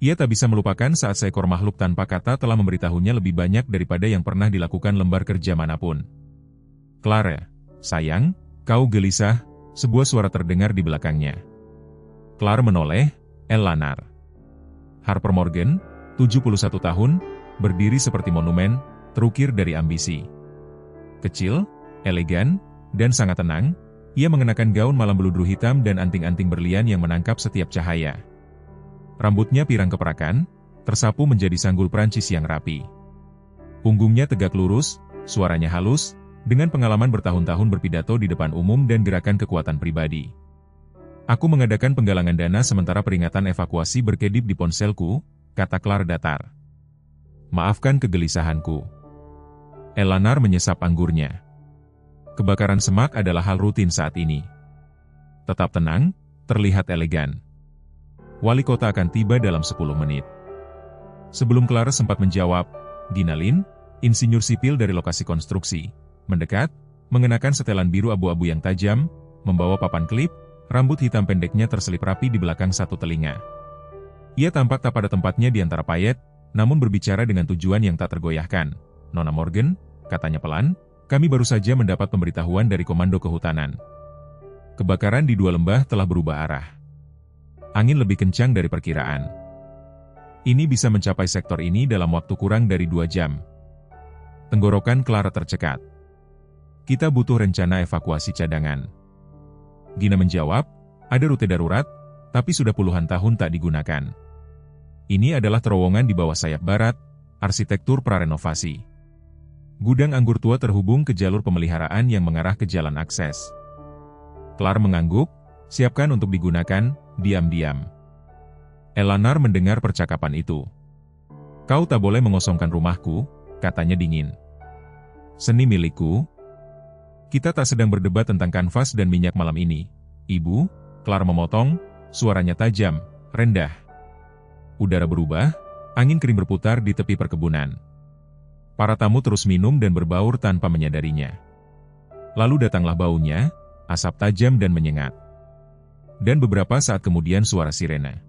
Ia tak bisa melupakan saat seekor makhluk tanpa kata telah memberitahunya lebih banyak daripada yang pernah dilakukan lembar kerja manapun. Clara, sayang, kau gelisah, sebuah suara terdengar di belakangnya. Clara menoleh, Eleanor. Harper Morgan, 71 tahun, berdiri seperti monumen, terukir dari ambisi. Kecil, elegan, dan sangat tenang, ia mengenakan gaun malam beludru hitam dan anting-anting berlian yang menangkap setiap cahaya. Rambutnya pirang keperakan, tersapu menjadi sanggul Prancis yang rapi. Punggungnya tegak lurus, suaranya halus, dengan pengalaman bertahun-tahun berpidato di depan umum dan gerakan kekuatan pribadi. Aku mengadakan penggalangan dana sementara peringatan evakuasi berkedip di ponselku, kata Clara datar. Maafkan kegelisahanku. Eleanor menyesap anggurnya. Kebakaran semak adalah hal rutin saat ini. Tetap tenang, terlihat elegan. Wali kota akan tiba dalam 10 menit. Sebelum Clara sempat menjawab, Dinalin, insinyur sipil dari lokasi konstruksi, mendekat, mengenakan setelan biru abu-abu yang tajam, membawa papan klip, rambut hitam pendeknya terselip rapi di belakang satu telinga. Ia tampak tak pada tempatnya di antara payet, namun berbicara dengan tujuan yang tak tergoyahkan. Nona Morgan, katanya pelan, kami baru saja mendapat pemberitahuan dari Komando Kehutanan. Kebakaran di 2 lembah telah berubah arah. Angin lebih kencang dari perkiraan. Ini bisa mencapai sektor ini dalam waktu kurang dari 2 jam. Tenggorokan Clara tercekat. Kita butuh rencana evakuasi cadangan. Gina menjawab, ada rute darurat, tapi sudah puluhan tahun tak digunakan. Ini adalah terowongan di bawah sayap barat, arsitektur prarenovasi. Gudang anggur tua terhubung ke jalur pemeliharaan yang mengarah ke jalan akses. Clara mengangguk, siapkan untuk digunakan, diam-diam. Eleanor mendengar percakapan itu. Kau tak boleh mengosongkan rumahku, katanya dingin. Seni milikku. Kita tak sedang berdebat tentang kanvas dan minyak malam ini. Ibu, Clara memotong, suaranya tajam, rendah. Udara berubah, angin kering berputar di tepi perkebunan. Para tamu terus minum dan berbaur tanpa menyadarinya. Lalu datanglah baunya, asap tajam dan menyengat. Dan beberapa saat kemudian suara sirena.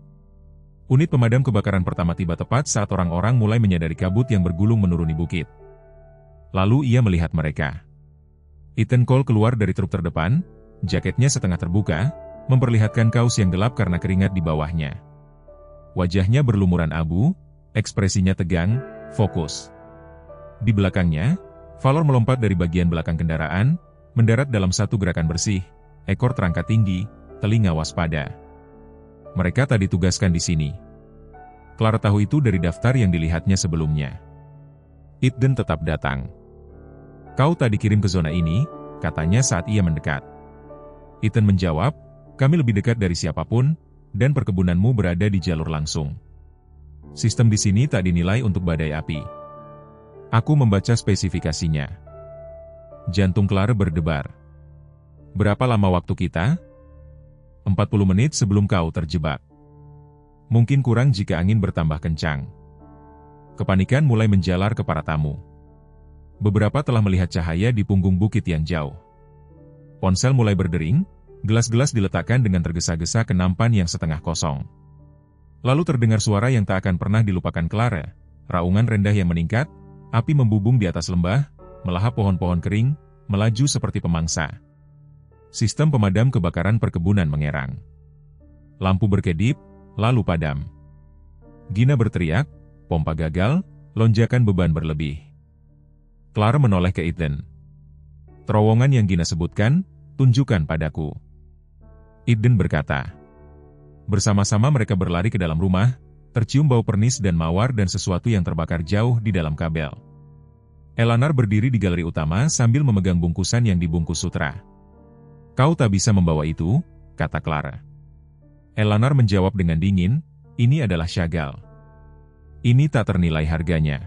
Unit pemadam kebakaran pertama tiba tepat saat orang-orang mulai menyadari kabut yang bergulung menuruni bukit. Lalu ia melihat mereka. Ethan Cole keluar dari truk terdepan, jaketnya setengah terbuka, memperlihatkan kaus yang gelap karena keringat di bawahnya. Wajahnya berlumuran abu, ekspresinya tegang, fokus. Di belakangnya, Valor melompat dari bagian belakang kendaraan, mendarat dalam satu gerakan bersih, ekor terangkat tinggi, telinga waspada. Mereka tak ditugaskan di sini. Clara tahu itu dari daftar yang dilihatnya sebelumnya. Ethan tetap datang. "Kau tak dikirim ke zona ini," katanya saat ia mendekat. Ethan menjawab, "Kami lebih dekat dari siapapun, dan perkebunanmu berada di jalur langsung. Sistem di sini tak dinilai untuk badai api." Aku membaca spesifikasinya. Jantung Clara berdebar. "Berapa lama waktu kita?" 40 menit sebelum kau terjebak. Mungkin kurang jika angin bertambah kencang." Kepanikan mulai menjalar ke para tamu. Beberapa telah melihat cahaya di punggung bukit yang jauh. Ponsel mulai berdering, gelas-gelas diletakkan dengan tergesa-gesa ke nampan yang setengah kosong. Lalu terdengar suara yang tak akan pernah dilupakan Clara, raungan rendah yang meningkat, api membubung di atas lembah, melahap pohon-pohon kering, melaju seperti pemangsa. Sistem pemadam kebakaran perkebunan mengerang. Lampu berkedip, lalu padam. Gina berteriak, pompa gagal, lonjakan beban berlebih. Clara menoleh ke Ethan. "Terowongan yang Gina sebutkan, tunjukkan padaku." Ethan berkata. Bersama-sama mereka berlari ke dalam rumah, tercium bau pernis dan mawar dan sesuatu yang terbakar jauh di dalam kabel. Elanar berdiri di galeri utama sambil memegang bungkusan yang dibungkus sutra. "Kau tak bisa membawa itu," kata Clara. Elanar menjawab dengan dingin, "Ini adalah Chagall. Ini tak ternilai harganya."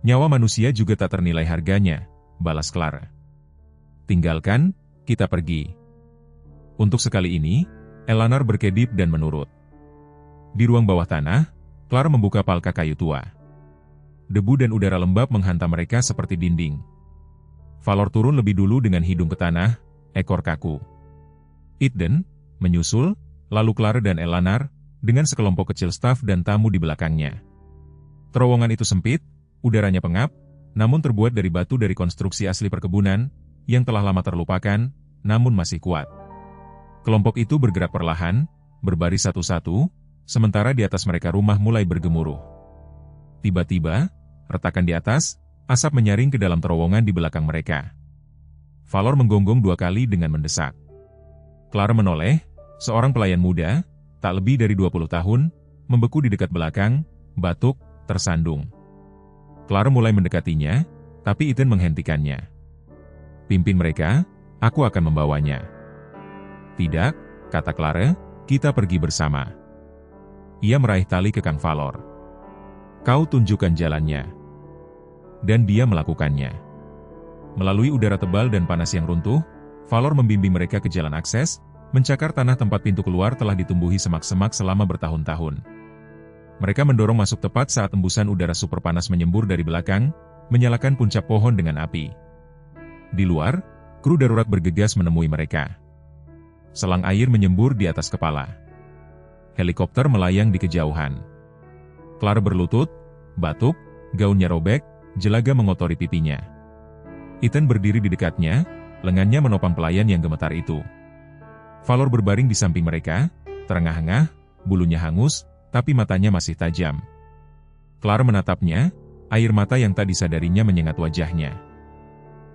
"Nyawa manusia juga tak ternilai harganya," balas Clara. "Tinggalkan, kita pergi." Untuk sekali ini, Elanar berkedip dan menurut. Di ruang bawah tanah, Clara membuka palka kayu tua. Debu dan udara lembab menghantam mereka seperti dinding. Valor turun lebih dulu dengan hidung ke tanah, ekor kaku. Ethan menyusul, lalu Clara dan Elanar, dengan sekelompok kecil staf dan tamu di belakangnya. Terowongan itu sempit, udaranya pengap, namun terbuat dari batu dari konstruksi asli perkebunan, yang telah lama terlupakan, namun masih kuat. Kelompok itu bergerak perlahan, berbaris satu-satu, sementara di atas mereka rumah mulai bergemuruh. Tiba-tiba, retakan di atas, asap menyaring ke dalam terowongan di belakang mereka. Valor menggonggong 2 kali dengan mendesak. Clara menoleh, seorang pelayan muda, tak lebih dari 20 tahun, membeku di dekat belakang, batuk, tersandung. Clara mulai mendekatinya, tapi Ethan menghentikannya. "Pimpin mereka, aku akan membawanya." "Tidak," kata Clara, "kita pergi bersama." Ia meraih tali kekang Valor. "Kau tunjukkan jalannya." Dan dia melakukannya. Melalui udara tebal dan panas yang runtuh, Valor membimbing mereka ke jalan akses, mencakar tanah tempat pintu keluar telah ditumbuhi semak-semak selama bertahun-tahun. Mereka mendorong masuk tepat saat embusan udara super panas menyembur dari belakang, menyalakan puncak pohon dengan api. Di luar, kru darurat bergegas menemui mereka. Selang air menyembur di atas kepala. Helikopter melayang di kejauhan. Clara berlutut, batuk, gaunnya robek, jelaga mengotori pipinya. Ethan berdiri di dekatnya, lengannya menopang pelayan yang gemetar itu. Valor berbaring di samping mereka, terengah-engah, bulunya hangus, tapi matanya masih tajam. Clara menatapnya, air mata yang tak disadarinya menyengat wajahnya.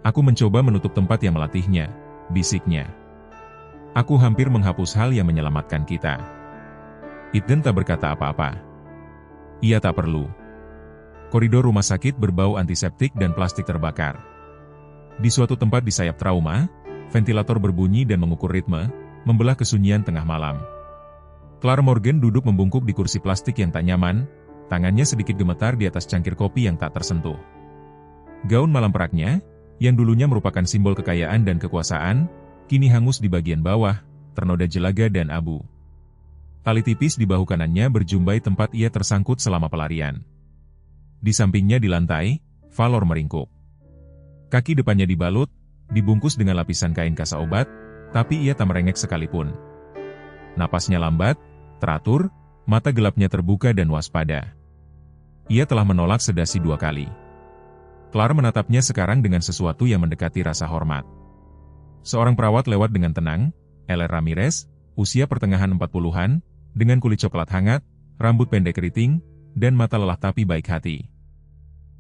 "Aku mencoba menutup tempat yang melatihnya," bisiknya. "Aku hampir menghapus hal yang menyelamatkan kita." Ethan tak berkata apa-apa. Ia tak perlu. Koridor rumah sakit berbau antiseptik dan plastik terbakar. Di suatu tempat di sayap trauma, ventilator berbunyi dan mengukur ritme, membelah kesunyian tengah malam. Clara Morgan duduk membungkuk di kursi plastik yang tak nyaman, tangannya sedikit gemetar di atas cangkir kopi yang tak tersentuh. Gaun malam peraknya, yang dulunya merupakan simbol kekayaan dan kekuasaan, kini hangus di bagian bawah, ternoda jelaga dan abu. Tali tipis di bahu kanannya berjumbai tempat ia tersangkut selama pelarian. Di sampingnya di lantai, Valor meringkuk. Kaki depannya dibalut, dibungkus dengan lapisan kain kasa obat, tapi ia tak merengek sekalipun. Napasnya lambat, teratur, mata gelapnya terbuka dan waspada. Ia telah menolak sedasi 2 kali. Clara menatapnya sekarang dengan sesuatu yang mendekati rasa hormat. Seorang perawat lewat dengan tenang, Eller Ramirez, usia pertengahan 40-an, dengan kulit coklat hangat, rambut pendek keriting, dan mata lelah tapi baik hati.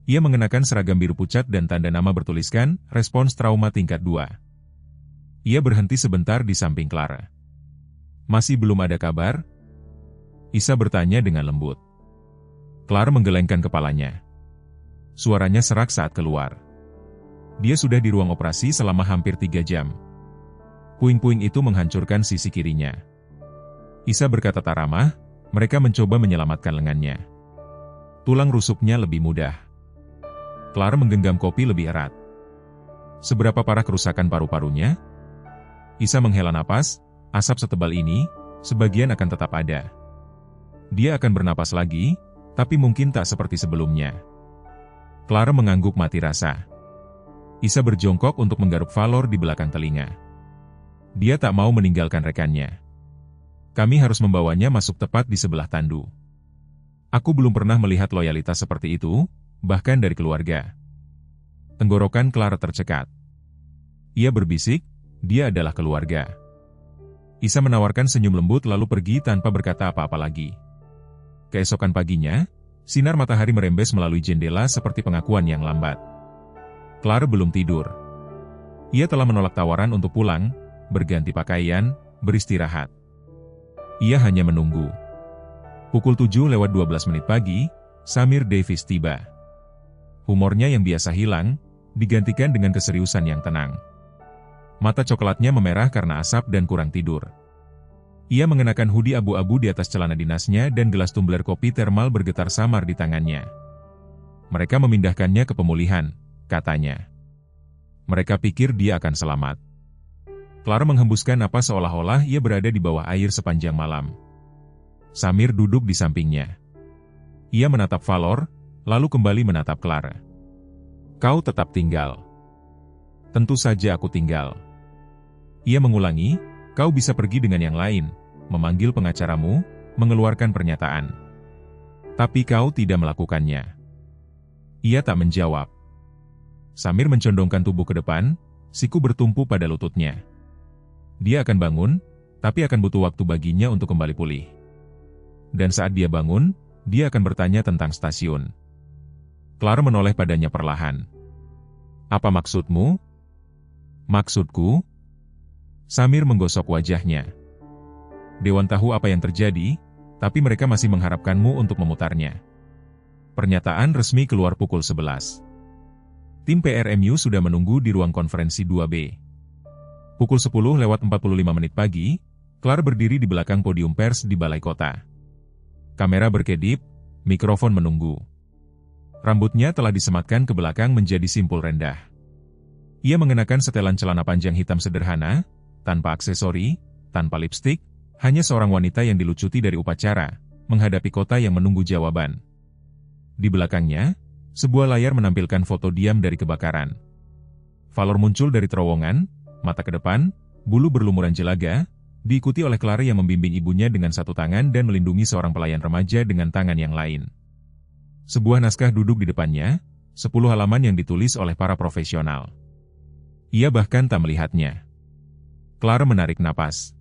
Ia mengenakan seragam biru pucat dan tanda nama bertuliskan, Respons Trauma Tingkat 2. Ia berhenti sebentar di samping Clara. "Masih belum ada kabar?" Isa bertanya dengan lembut. Clara menggelengkan kepalanya. Suaranya serak saat keluar. Dia sudah di ruang operasi selama hampir 3 jam. Puing-puing itu menghancurkan sisi kirinya. Isa berkata tak ramah, mereka mencoba menyelamatkan lengannya. Tulang rusuknya lebih mudah. Clara menggenggam kopi lebih erat. Seberapa parah kerusakan paru-parunya? Isa menghela napas, asap setebal ini, sebagian akan tetap ada. Dia akan bernapas lagi, tapi mungkin tak seperti sebelumnya. Clara mengangguk mati rasa. Isa berjongkok untuk menggaruk Valor di belakang telinga. Dia tak mau meninggalkan rekannya. Kami harus membawanya masuk tepat di sebelah tandu. Aku belum pernah melihat loyalitas seperti itu, bahkan dari keluarga. Tenggorokan Clara tercekat. Ia berbisik, dia adalah keluarga. Isa menawarkan senyum lembut lalu pergi tanpa berkata apa-apa lagi. Keesokan paginya, sinar matahari merembes melalui jendela seperti pengakuan yang lambat. Clara belum tidur. Ia telah menolak tawaran untuk pulang, berganti pakaian, beristirahat. Ia hanya menunggu. Pukul 7:12 pagi, Samir Davis tiba. Humornya yang biasa hilang, digantikan dengan keseriusan yang tenang. Mata coklatnya memerah karena asap dan kurang tidur. Ia mengenakan hoodie abu-abu di atas celana dinasnya dan gelas tumbler kopi termal bergetar samar di tangannya. Mereka memindahkannya ke pemulihan, katanya. Mereka pikir dia akan selamat. Clara menghembuskan napas seolah-olah ia berada di bawah air sepanjang malam. Samir duduk di sampingnya. Ia menatap Valor, lalu kembali menatap Clara. Kau tetap tinggal. Tentu saja aku tinggal. Ia mengulangi, kau bisa pergi dengan yang lain, memanggil pengacaramu, mengeluarkan pernyataan. Tapi kau tidak melakukannya. Ia tak menjawab. Samir mencondongkan tubuh ke depan, siku bertumpu pada lututnya. Dia akan bangun, tapi akan butuh waktu baginya untuk kembali pulih. Dan saat dia bangun, dia akan bertanya tentang stasiun. Clara menoleh padanya perlahan. Apa maksudmu? Maksudku? Samir menggosok wajahnya. Dewan tahu apa yang terjadi, tapi mereka masih mengharapkanmu untuk memutarnya. Pernyataan resmi keluar pukul 11. Tim PRMU sudah menunggu di ruang konferensi 2B. Pukul 10:45 pagi, Clara berdiri di belakang podium pers di Balai Kota. Kamera berkedip, mikrofon menunggu. Rambutnya telah disematkan ke belakang menjadi simpul rendah. Ia mengenakan setelan celana panjang hitam sederhana, tanpa aksesori, tanpa lipstik, hanya seorang wanita yang dilucuti dari upacara, menghadapi kota yang menunggu jawaban. Di belakangnya, sebuah layar menampilkan foto diam dari kebakaran. Valor muncul dari terowongan, mata ke depan, bulu berlumuran jelaga, diikuti oleh Clara yang membimbing ibunya dengan satu tangan dan melindungi seorang pelayan remaja dengan tangan yang lain. Sebuah naskah duduk di depannya, 10 halaman yang ditulis oleh para profesional. Ia bahkan tak melihatnya. Clara menarik napas.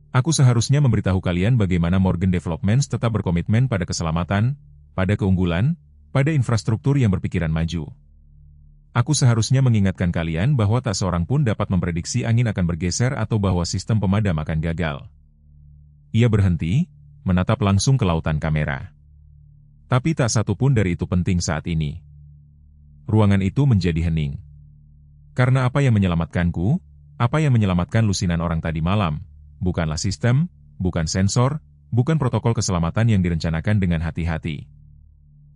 Aku seharusnya memberitahu kalian bagaimana Morgan Developments tetap berkomitmen pada keselamatan, pada keunggulan, pada infrastruktur yang berpikiran maju. Aku seharusnya mengingatkan kalian bahwa tak seorang pun dapat memprediksi angin akan bergeser atau bahwa sistem pemadam akan gagal. Ia berhenti, menatap langsung ke lautan kamera. Tapi tak satu pun dari itu penting saat ini. Ruangan itu menjadi hening. Karena apa yang menyelamatkanku, apa yang menyelamatkan lusinan orang tadi malam, bukanlah sistem, bukan sensor, bukan protokol keselamatan yang direncanakan dengan hati-hati.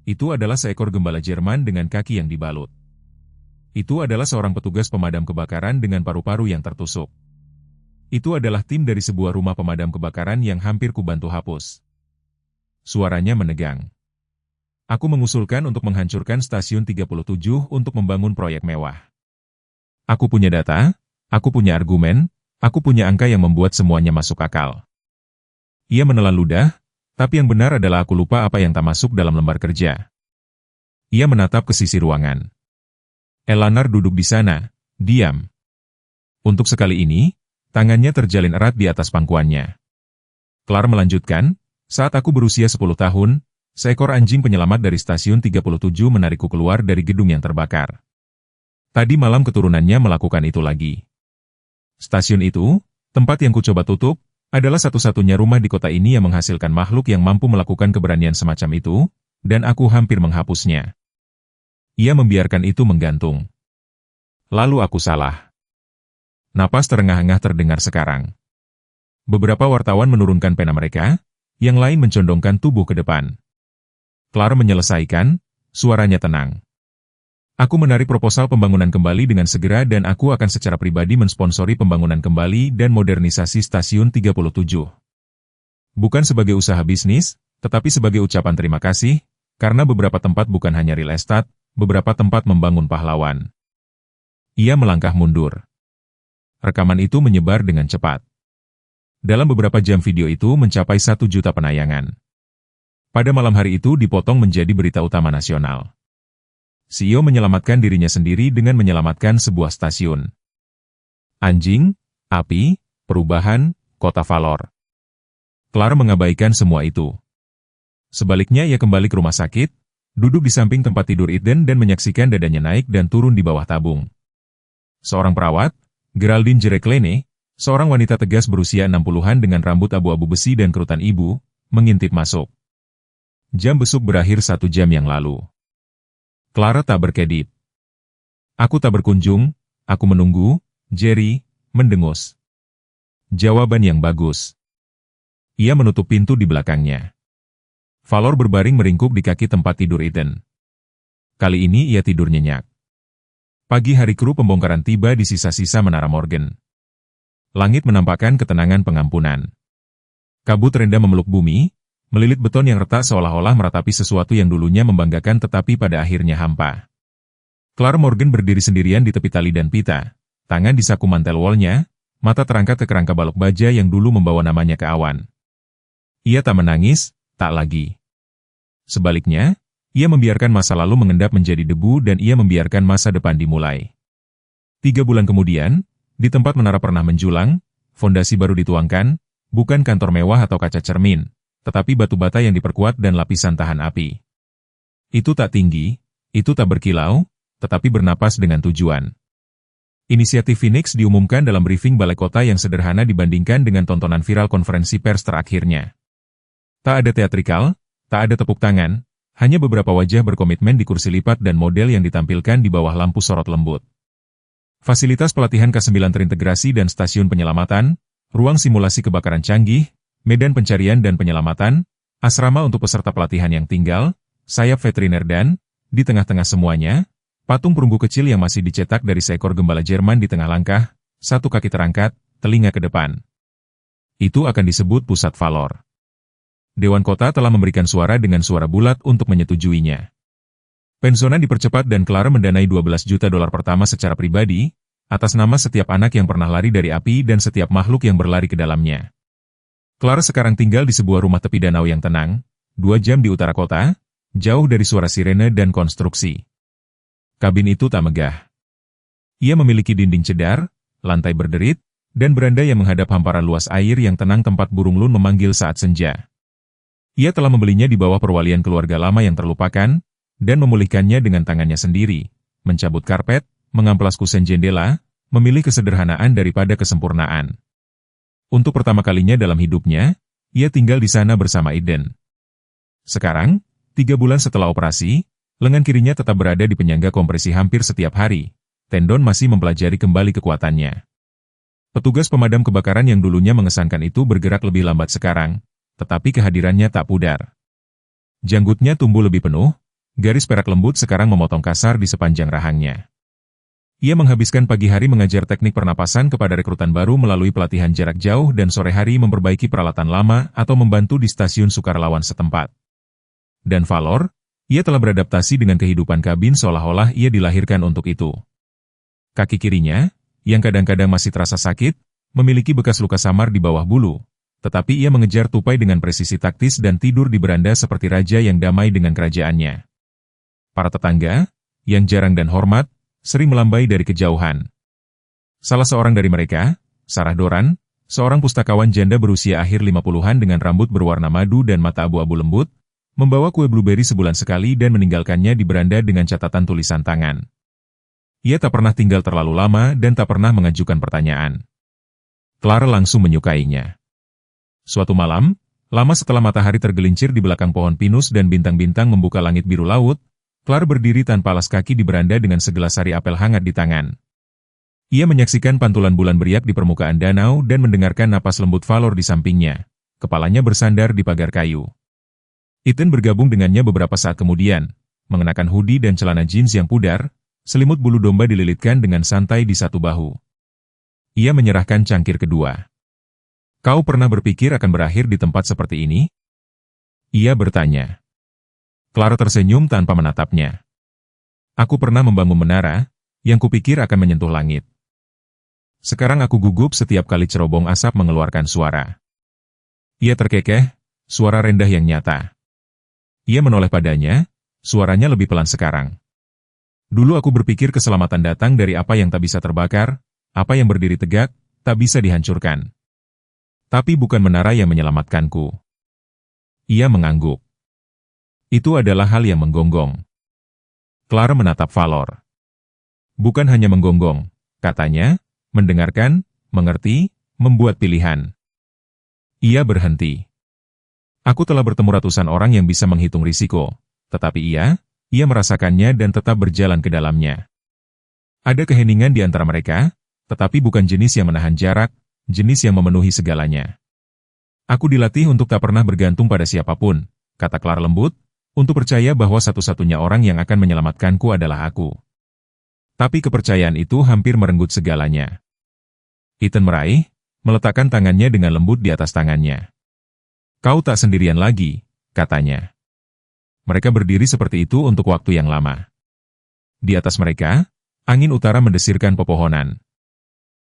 Itu adalah seekor gembala Jerman dengan kaki yang dibalut. Itu adalah seorang petugas pemadam kebakaran dengan paru-paru yang tertusuk. Itu adalah tim dari sebuah rumah pemadam kebakaran yang hampir kubantu hapus. Suaranya menegang. Aku mengusulkan untuk menghancurkan stasiun 37 untuk membangun proyek mewah. Aku punya data, aku punya argumen, aku punya angka yang membuat semuanya masuk akal. Ia menelan ludah, tapi yang benar adalah aku lupa apa yang tak masuk dalam lembar kerja. Ia menatap ke sisi ruangan. Elanar duduk di sana, diam. Untuk sekali ini, tangannya terjalin erat di atas pangkuannya. Clara melanjutkan, saat aku berusia 10 tahun, seekor anjing penyelamat dari stasiun 37 menarikku keluar dari gedung yang terbakar. Tadi malam keturunannya melakukan itu lagi. Stasiun itu, tempat yang kucoba tutup, adalah satu-satunya rumah di kota ini yang menghasilkan makhluk yang mampu melakukan keberanian semacam itu, dan aku hampir menghapusnya. Ia membiarkan itu menggantung. Lalu aku salah. Napas terengah-engah terdengar sekarang. Beberapa wartawan menurunkan pena mereka, yang lain mencondongkan tubuh ke depan. Clara menyelesaikan, suaranya tenang. Aku menarik proposal pembangunan kembali dengan segera dan aku akan secara pribadi mensponsori pembangunan kembali dan modernisasi Stasiun 37. Bukan sebagai usaha bisnis, tetapi sebagai ucapan terima kasih, karena beberapa tempat bukan hanya real estate, beberapa tempat membangun pahlawan. Ia melangkah mundur. Rekaman itu menyebar dengan cepat. Dalam beberapa jam video itu mencapai 1 juta penayangan. Pada malam hari itu dipotong menjadi berita utama nasional. CEO menyelamatkan dirinya sendiri dengan menyelamatkan sebuah stasiun. Anjing, api, perubahan, kota Valor. Clara mengabaikan semua itu. Sebaliknya ia kembali ke rumah sakit, duduk di samping tempat tidur Eden dan menyaksikan dadanya naik dan turun di bawah tabung. Seorang perawat, Geraldine Jereklene, seorang wanita tegas berusia 60-an dengan rambut abu-abu besi dan kerutan ibu, mengintip masuk. Jam besuk berakhir 1 jam yang lalu. Clara tak berkedip. Aku tak berkunjung, aku menunggu, Jerry, mendengus. Jawaban yang bagus. Ia menutup pintu di belakangnya. Valor berbaring meringkuk di kaki tempat tidur Eden. Kali ini ia tidur nyenyak. Pagi hari kru pembongkaran tiba di sisa-sisa Menara Morgan. Langit menampakkan ketenangan pengampunan. Kabut rendah memeluk bumi, melilit beton yang retak seolah-olah meratapi sesuatu yang dulunya membanggakan tetapi pada akhirnya hampa. Clara Morgan berdiri sendirian di tepi tali dan pita, tangan di saku mantel wallnya, mata terangkat ke kerangka balok baja yang dulu membawa namanya ke awan. Ia tak menangis, tak lagi. Sebaliknya, ia membiarkan masa lalu mengendap menjadi debu dan ia membiarkan masa depan dimulai. 3 bulan kemudian, di tempat menara pernah menjulang, fondasi baru dituangkan, bukan kantor mewah atau kaca cermin, tetapi batu bata yang diperkuat dan lapisan tahan api. Itu tak tinggi, itu tak berkilau, tetapi bernapas dengan tujuan. Inisiatif Phoenix diumumkan dalam briefing balai kota yang sederhana dibandingkan dengan tontonan viral konferensi pers terakhirnya. Tak ada teatrikal, tak ada tepuk tangan, hanya beberapa wajah berkomitmen di kursi lipat dan model yang ditampilkan di bawah lampu sorot lembut. Fasilitas pelatihan K9 terintegrasi dan stasiun penyelamatan, ruang simulasi kebakaran canggih, medan pencarian dan penyelamatan, asrama untuk peserta pelatihan yang tinggal, sayap veteriner dan, di tengah-tengah semuanya, patung perunggu kecil yang masih dicetak dari seekor gembala Jerman di tengah langkah, satu kaki terangkat, telinga ke depan. Itu akan disebut pusat Valor. Dewan Kota telah memberikan suara dengan suara bulat untuk menyetujuinya. Pensiunan dipercepat dan Clara mendanai $12 juta pertama secara pribadi, atas nama setiap anak yang pernah lari dari api dan setiap makhluk yang berlari ke dalamnya. Clara sekarang tinggal di sebuah rumah tepi danau yang tenang, 2 jam di utara kota, jauh dari suara sirene dan konstruksi. Kabin itu tak megah. Ia memiliki dinding cedar, lantai berderit, dan beranda yang menghadap hamparan luas air yang tenang tempat burung lun memanggil saat senja. Ia telah membelinya di bawah perwalian keluarga lama yang terlupakan, dan memulihkannya dengan tangannya sendiri, mencabut karpet, mengamplas kusen jendela, memilih kesederhanaan daripada kesempurnaan. Untuk pertama kalinya dalam hidupnya, ia tinggal di sana bersama Eden. Sekarang, 3 bulan setelah operasi, lengan kirinya tetap berada di penyangga kompresi hampir setiap hari, tendon masih mempelajari kembali kekuatannya. Petugas pemadam kebakaran yang dulunya mengesankan itu bergerak lebih lambat sekarang, tetapi kehadirannya tak pudar. Janggutnya tumbuh lebih penuh, garis perak lembut sekarang memotong kasar di sepanjang rahangnya. Ia menghabiskan pagi hari mengajar teknik pernapasan kepada rekrutan baru melalui pelatihan jarak jauh dan sore hari memperbaiki peralatan lama atau membantu di stasiun sukarelawan setempat. Dan Valor, ia telah beradaptasi dengan kehidupan kabin seolah-olah ia dilahirkan untuk itu. Kaki kirinya, yang kadang-kadang masih terasa sakit, memiliki bekas luka samar di bawah bulu. Tetapi ia mengejar tupai dengan presisi taktis dan tidur di beranda seperti raja yang damai dengan kerajaannya. Para tetangga, yang jarang dan hormat, sering melambai dari kejauhan. Salah seorang dari mereka, Sarah Doran, seorang pustakawan janda berusia akhir 50-an dengan rambut berwarna madu dan mata abu-abu lembut, membawa kue blueberry sebulan sekali dan meninggalkannya di beranda dengan catatan tulisan tangan. Ia tak pernah tinggal terlalu lama dan tak pernah mengajukan pertanyaan. Clara langsung menyukainya. Suatu malam, lama setelah matahari tergelincir di belakang pohon pinus dan bintang-bintang membuka langit biru laut, Clark berdiri tanpa alas kaki di beranda dengan segelas sari apel hangat di tangan. Ia menyaksikan pantulan bulan beriak di permukaan danau dan mendengarkan napas lembut Valor di sampingnya. Kepalanya bersandar di pagar kayu. Ethan bergabung dengannya beberapa saat kemudian, mengenakan hoodie dan celana jeans yang pudar, selimut bulu domba dililitkan dengan santai di satu bahu. Ia menyerahkan cangkir kedua. "Kau pernah berpikir akan berakhir di tempat seperti ini?" Ia bertanya. Clark tersenyum tanpa menatapnya. "Aku pernah membangun menara, yang kupikir akan menyentuh langit. Sekarang aku gugup setiap kali cerobong asap mengeluarkan suara." Ia terkekeh, suara rendah yang nyata. Ia menoleh padanya, suaranya lebih pelan sekarang. "Dulu aku berpikir keselamatan datang dari apa yang tak bisa terbakar, apa yang berdiri tegak, tak bisa dihancurkan. Tapi bukan menara yang menyelamatkanku." Ia mengangguk. Itu adalah hal yang menggonggong. Clark menatap Valor. "Bukan hanya menggonggong," katanya, "mendengarkan, mengerti, membuat pilihan." Ia berhenti. "Aku telah bertemu ratusan orang yang bisa menghitung risiko, tetapi ia merasakannya dan tetap berjalan ke dalamnya. Ada keheningan di antara mereka, tetapi bukan jenis yang menahan jarak, jenis yang memenuhi segalanya. Aku dilatih untuk tak pernah bergantung pada siapapun," kata Clark lembut, "untuk percaya bahwa satu-satunya orang yang akan menyelamatkanku adalah aku." Tapi kepercayaan itu hampir merenggut segalanya. Ethan meraih, meletakkan tangannya dengan lembut di atas tangannya. "Kau tak sendirian lagi," katanya. Mereka berdiri seperti itu untuk waktu yang lama. Di atas mereka, angin utara mendesirkan pepohonan.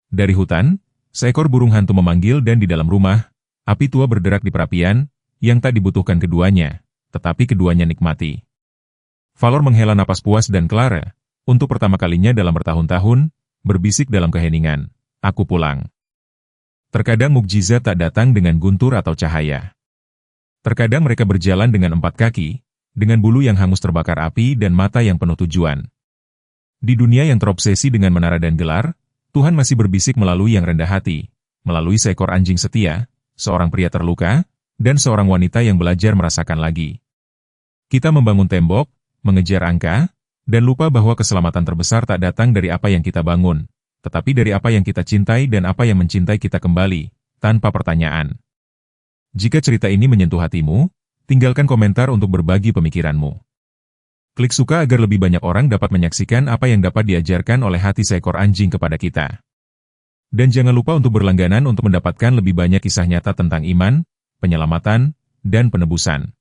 Dari hutan, seekor burung hantu memanggil dan di dalam rumah, api tua berderak di perapian, yang tak dibutuhkan keduanya, tetapi keduanya nikmati. Valor menghela napas puas dan Clark, untuk pertama kalinya dalam bertahun-tahun, berbisik dalam keheningan, "Aku pulang." Terkadang mukjizat tak datang dengan guntur atau cahaya. Terkadang mereka berjalan dengan 4 kaki, dengan bulu yang hangus terbakar api dan mata yang penuh tujuan. Di dunia yang terobsesi dengan menara dan gelar, Tuhan masih berbisik melalui yang rendah hati, melalui seekor anjing setia, seorang pria terluka, dan seorang wanita yang belajar merasakan lagi. Kita membangun tembok, mengejar angka, dan lupa bahwa keselamatan terbesar tak datang dari apa yang kita bangun, tetapi dari apa yang kita cintai dan apa yang mencintai kita kembali, tanpa pertanyaan. Jika cerita ini menyentuh hatimu, tinggalkan komentar untuk berbagi pemikiranmu. Klik suka agar lebih banyak orang dapat menyaksikan apa yang dapat diajarkan oleh hati seekor anjing kepada kita. Dan jangan lupa untuk berlangganan untuk mendapatkan lebih banyak kisah nyata tentang iman, penyelamatan, dan penebusan.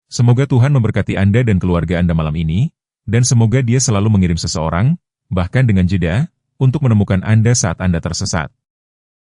Semoga Tuhan memberkati Anda dan keluarga Anda malam ini, dan semoga Dia selalu mengirim seseorang, bahkan dengan jeda, untuk menemukan Anda saat Anda tersesat.